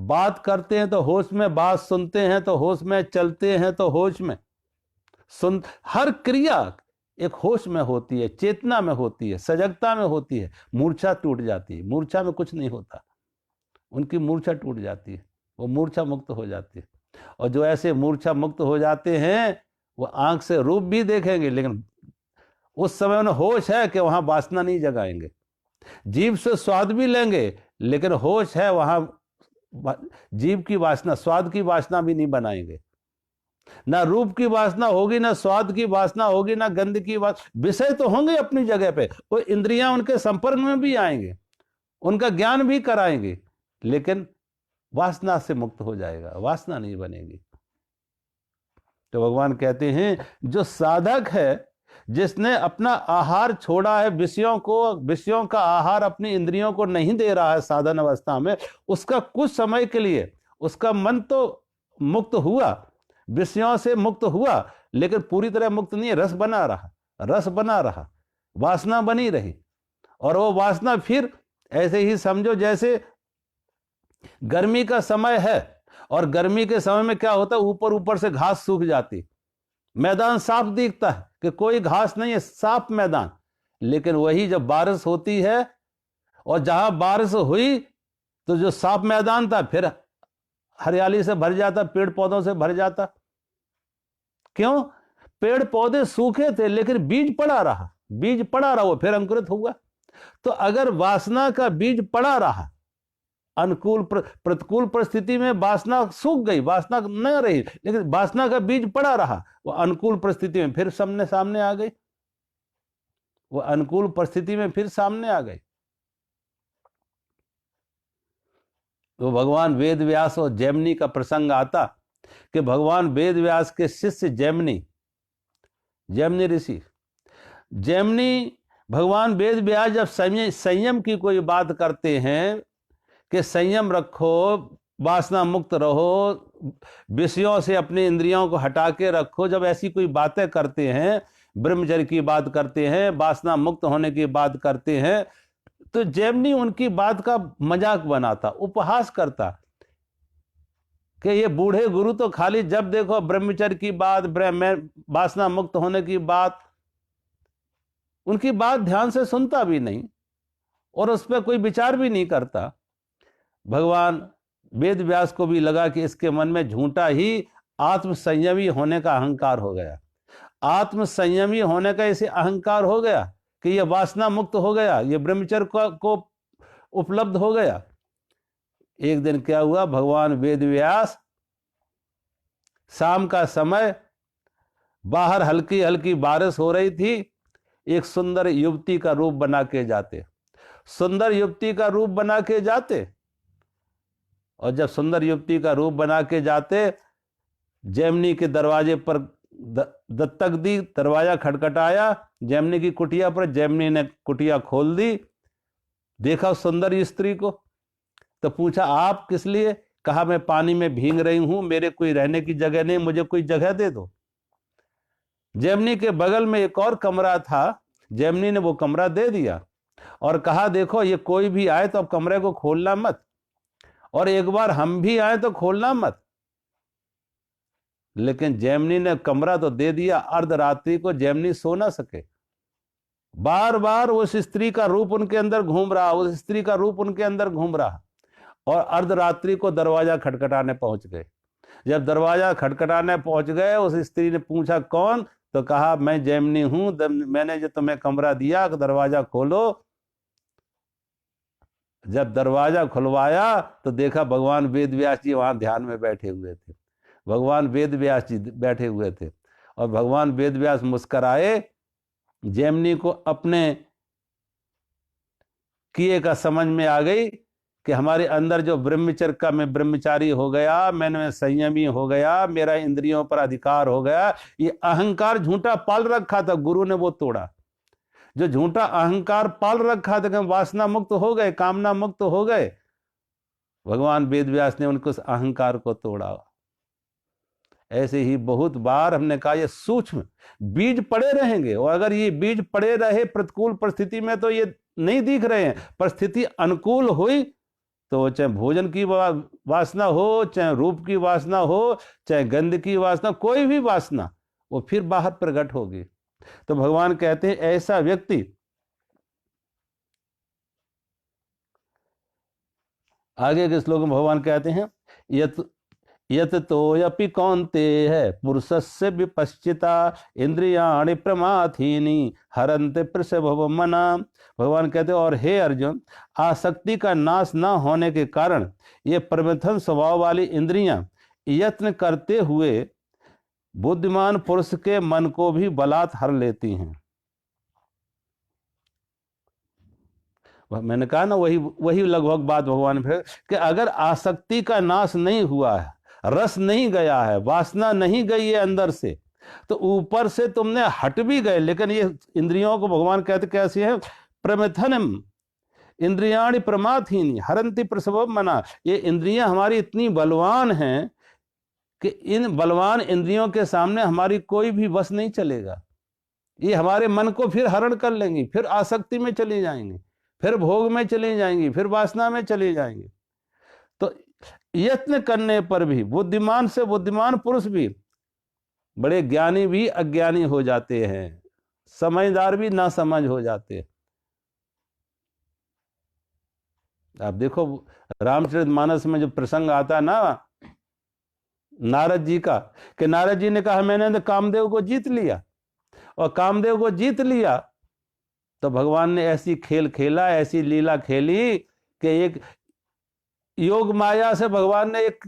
बात करते हैं तो होश में, बात सुनते हैं तो होश में, चलते हैं तो होश में, हर क्रिया एक होश में होती है, चेतना में होती है, सजगता में होती है। मूर्छा टूट जाती है, मूर्छा में कुछ नहीं होता, उनकी मूर्छा टूट जाती है, वो मूर्छा मुक्त हो जाती है। और जो ऐसे मूर्छा मुक्त हो जाते हैं, वो आंख से रूप भी देखेंगे, लेकिन उस समय उन्हें होश है कि वहां वासना नहीं जगाएंगे। जीभ से स्वाद भी लेंगे, लेकिन होश है वहां, जीभ की वासना, स्वाद की वासना भी नहीं बनाएंगे। ना रूप की वासना होगी, ना स्वाद की वासना होगी, ना गंध की वासना। विषय तो होंगे अपनी जगह पे, वो इंद्रियां उनके संपर्क में भी आएंगे, उनका ज्ञान भी कराएंगे, लेकिन वासना से मुक्त हो जाएगा, वासना नहीं बनेगी। तो भगवान कहते हैं जो साधक है, जिसने अपना आहार छोड़ा है, विषयों का आहार अपनी इंद्रियों को नहीं दे रहा है साधन अवस्था में, उसका कुछ समय के लिए उसका मन तो मुक्त हुआ, विषयों से मुक्त हुआ, लेकिन पूरी तरह मुक्त नहीं है। रस बना रहा, वासना बनी रही। और वो वासना फिर ऐसे ही समझो जैसे गर्मी का समय है, और गर्मी के समय में क्या होता है, ऊपर ऊपर से घास सूख जाती, मैदान साफ दिखता है कि कोई घास नहीं है, साफ मैदान। लेकिन वही जब बारिश होती है और जहां बारिश हुई तो जो साफ मैदान था फिर हरियाली से भर जाता, पेड़ पौधों से भर जाता। क्यों? पेड़ पौधे सूखे थे लेकिन बीज पड़ा रहा, वो फिर अंकुरित हुआ। तो अगर वासना का बीज पड़ा रहा, प्रतिकूल परिस्थिति में वासना सूख गई, वासना न रही, लेकिन वासना का बीज पड़ा रहा, वो अनुकूल परिस्थिति में फिर सामने आ गई, वो अनुकूल परिस्थिति में फिर सामने आ गई। तो भगवान वेद व्यास और जैमिनी का प्रसंग आता कि भगवान वेद व्यास के शिष्य जैमिनी ऋषि, भगवान वेद व्यास जब संयम की कोई बात करते हैं कि संयम रखो, वासना मुक्त रहो, विषयों से अपनी इंद्रियों को हटा के रखो, जब ऐसी कोई बातें करते हैं, ब्रह्मचर्य की बात करते हैं, वासना मुक्त होने की बात करते हैं, तो जैमिनी उनकी बात का मजाक बनाता, उपहास करता कि ये बूढ़े गुरु तो खाली जब देखो ब्रह्मचर्य की बात, वासना मुक्त होने की बात, उनकी बात ध्यान से सुनता भी नहीं और उस पर कोई विचार भी नहीं करता। भगवान वेद व्यास को भी लगा कि इसके मन में झूठा ही आत्मसंयमी होने का अहंकार हो गया, आत्मसंयमी होने का इसे अहंकार हो गया कि यह वासना मुक्त हो गया, यह ब्रह्मचर्य को उपलब्ध हो गया। एक दिन क्या हुआ, भगवान वेद व्यास शाम का समय, बाहर हल्की हल्की बारिश हो रही थी, एक सुंदर युवती का रूप बना के जाते, और जब सुंदर युवती का रूप बना के जाते, जैमिनी के दरवाजे पर दस्तक दी, दरवाजा खटखटाया जैमिनी की कुटिया पर, जैमिनी ने कुटिया खोल दी, देखा सुंदर स्त्री को, तो पूछा आप किस लिए? कहा मैं पानी में भीग रही हूं, मेरे कोई रहने की जगह नहीं, मुझे कोई जगह दे दो। जैमिनी के बगल में एक और कमरा था, जैमिनी ने वो कमरा दे दिया और कहा देखो ये कोई भी आए तो अब कमरे को खोलना मत, और एक बार हम भी आए तो खोलना मत। लेकिन जैमिनी ने कमरा तो दे दिया, अर्धरात्रि को जैमिनी सो ना सके, बार बार उस स्त्री का रूप उनके अंदर घूम रहा, और अर्धरात्रि को दरवाजा खटखटाने पहुंच गए। जब दरवाजा खटखटाने पहुंच गए, उस स्त्री ने पूछा कौन? तो कहा मैं जैमिनी हूं, मैंने जो तुम्हें कमरा दिया, दरवाजा खोलो। जब दरवाजा खुलवाया तो देखा भगवान वेद व्यास जी वहां ध्यान में बैठे हुए थे, और भगवान वेद व्यास मुस्कुराए, जैमिनी को अपने किए का समझ में आ गई कि हमारे अंदर जो ब्रह्मचर्य का मैं ब्रह्मचारी हो गया, मैंने संयमी हो गया, मेरा इंद्रियों पर अधिकार हो गया, ये अहंकार झूठा पाल रखा था, गुरु ने वो तोड़ा। जो झूठा अहंकार पाल रखा था, वासना मुक्त हो गए, कामना मुक्त हो गए, भगवान वेद व्यास ने उनको उस अहंकार को तोड़ा। ऐसे ही बहुत बार हमने कहा ये सूक्ष्म बीज पड़े रहेंगे, और अगर ये बीज पड़े रहे प्रतिकूल परिस्थिति में तो ये नहीं दिख रहे हैं, परिस्थिति अनुकूल हुई तो चाहे भोजन की वासना हो, चाहे रूप की वासना हो, चाहे गंध की वासना, कोई भी वासना वो फिर बाहर प्रकट होगी। तो भगवान कहते हैं ऐसा व्यक्ति, आगे के श्लोक में भगवान कहते हैं यत तोयपि कौन्तेय पुरुषस्य विपश्चिता इंद्रियाणि प्रमाथीनि हरन्ते प्रसभव मना। भगवान कहते हैं और हे अर्जुन, आसक्ति का नाश न होने के कारण ये प्रमथन स्वभाव वाली इंद्रियां यत्न करते हुए बुद्धिमान पुरुष के मन को भी बलात् हर लेती हैं। मैंने कहा ना, वही वही लगभग बात भगवान ने फिर कि अगर आसक्ति का नाश नहीं हुआ है, रस नहीं गया है, वासना नहीं गई है अंदर से, तो ऊपर से तुमने हट भी गए, लेकिन ये इंद्रियों को भगवान कहते कैसे है, प्रमथनम इंद्रियाणि प्रमाथहीनी हरंति प्रसवम मना। ये इंद्रियां हमारी इतनी बलवान हैं कि इन बलवान इंद्रियों के सामने हमारी कोई भी वश नहीं चलेगा। ये हमारे मन को फिर हरण कर लेंगी, फिर आसक्ति में चली जाएंगी, फिर भोग में चली जाएंगी, फिर वासना में चली जाएंगी। तो यत्न करने पर भी बुद्धिमान से बुद्धिमान पुरुष भी, बड़े ज्ञानी भी अज्ञानी हो जाते हैं, समझदार भी नासमझ हो जाते हैं। आप देखो रामचरितमानस में जो प्रसंग आता है ना नारद जी का, कि नारद जी ने कहा मैंने तो कामदेव को जीत लिया, और कामदेव को जीत लिया तो भगवान ने ऐसी खेल खेला, ऐसी लीला खेली कि एक योग माया से भगवान ने एक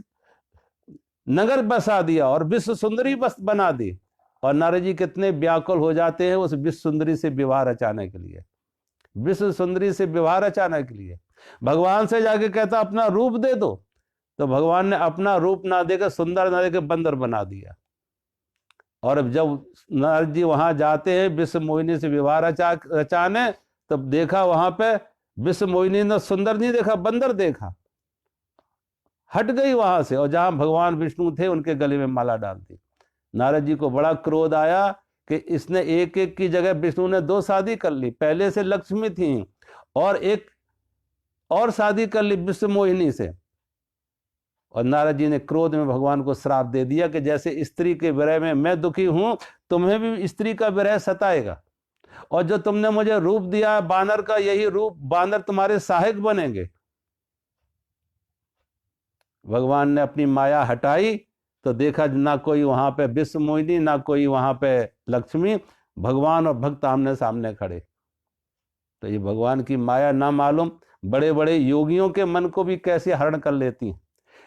नगर बसा दिया और विश्व सुंदरी बस बना दी। और नारद जी कितने व्याकुल हो जाते हैं उस विश्व सुंदरी से विवाह रचाने के लिए, विश्व सुंदरी से विवाह रचाने के लिए। भगवान से जाके कहता अपना रूप दे दो, तो भगवान ने अपना रूप ना देकर, सुंदर ना देकर बंदर बना दिया। और जब नारद जी वहां जाते हैं विश्व मोहिनी से विवाह रचाने, तब देखा वहां पे विश्व मोहिनी ने सुंदर नहीं देखा, बंदर देखा, हट गई वहां से, और जहां भगवान विष्णु थे उनके गले में माला डाल दी। नारद जी को बड़ा क्रोध आया कि इसने एक एक की जगह विष्णु ने 2 शादी कर ली, पहले से लक्ष्मी थी और एक और शादी कर ली विश्व मोहिनी से। और नारद जी ने क्रोध में भगवान को श्राप दे दिया कि जैसे स्त्री के विरह में मैं दुखी हूं, तुम्हें भी स्त्री का विरह सताएगा, और जो तुमने मुझे रूप दिया बानर का, यही रूप बानर तुम्हारे सहायक बनेंगे। भगवान ने अपनी माया हटाई तो देखा ना कोई वहां पे विश्व मोहिनी, ना कोई वहां पे लक्ष्मी, भगवान और भक्त आमने सामने खड़े। तो ये भगवान की माया ना मालूम बड़े बड़े योगियों के मन को भी कैसे हरण कर लेती है।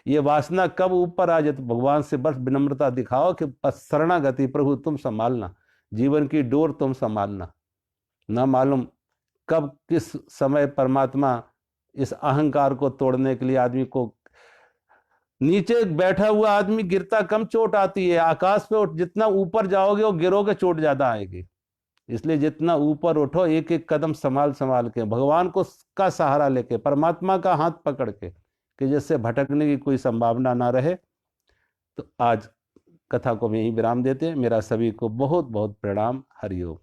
ये वासना कब ऊपर आ जाए, तो भगवान से बस विनम्रता दिखाओ कि बस शरणागति प्रभु तुम संभालना, जीवन की डोर तुम संभालना। ना मालूम कब किस समय परमात्मा इस अहंकार को तोड़ने के लिए आदमी को, नीचे बैठा हुआ आदमी गिरता कम चोट आती है, आकाश पे जितना ऊपर जाओगे वो गिरोगे चोट ज्यादा आएगी। इसलिए जितना ऊपर उठो एक एक कदम संभाल संभाल के, भगवान को का सहारा लेके, परमात्मा का हाथ पकड़ के, कि जिससे भटकने की कोई संभावना ना रहे। तो आज कथा को हम यहीं विराम देते हैं। मेरा सभी को बहुत बहुत प्रणाम। हरिओम।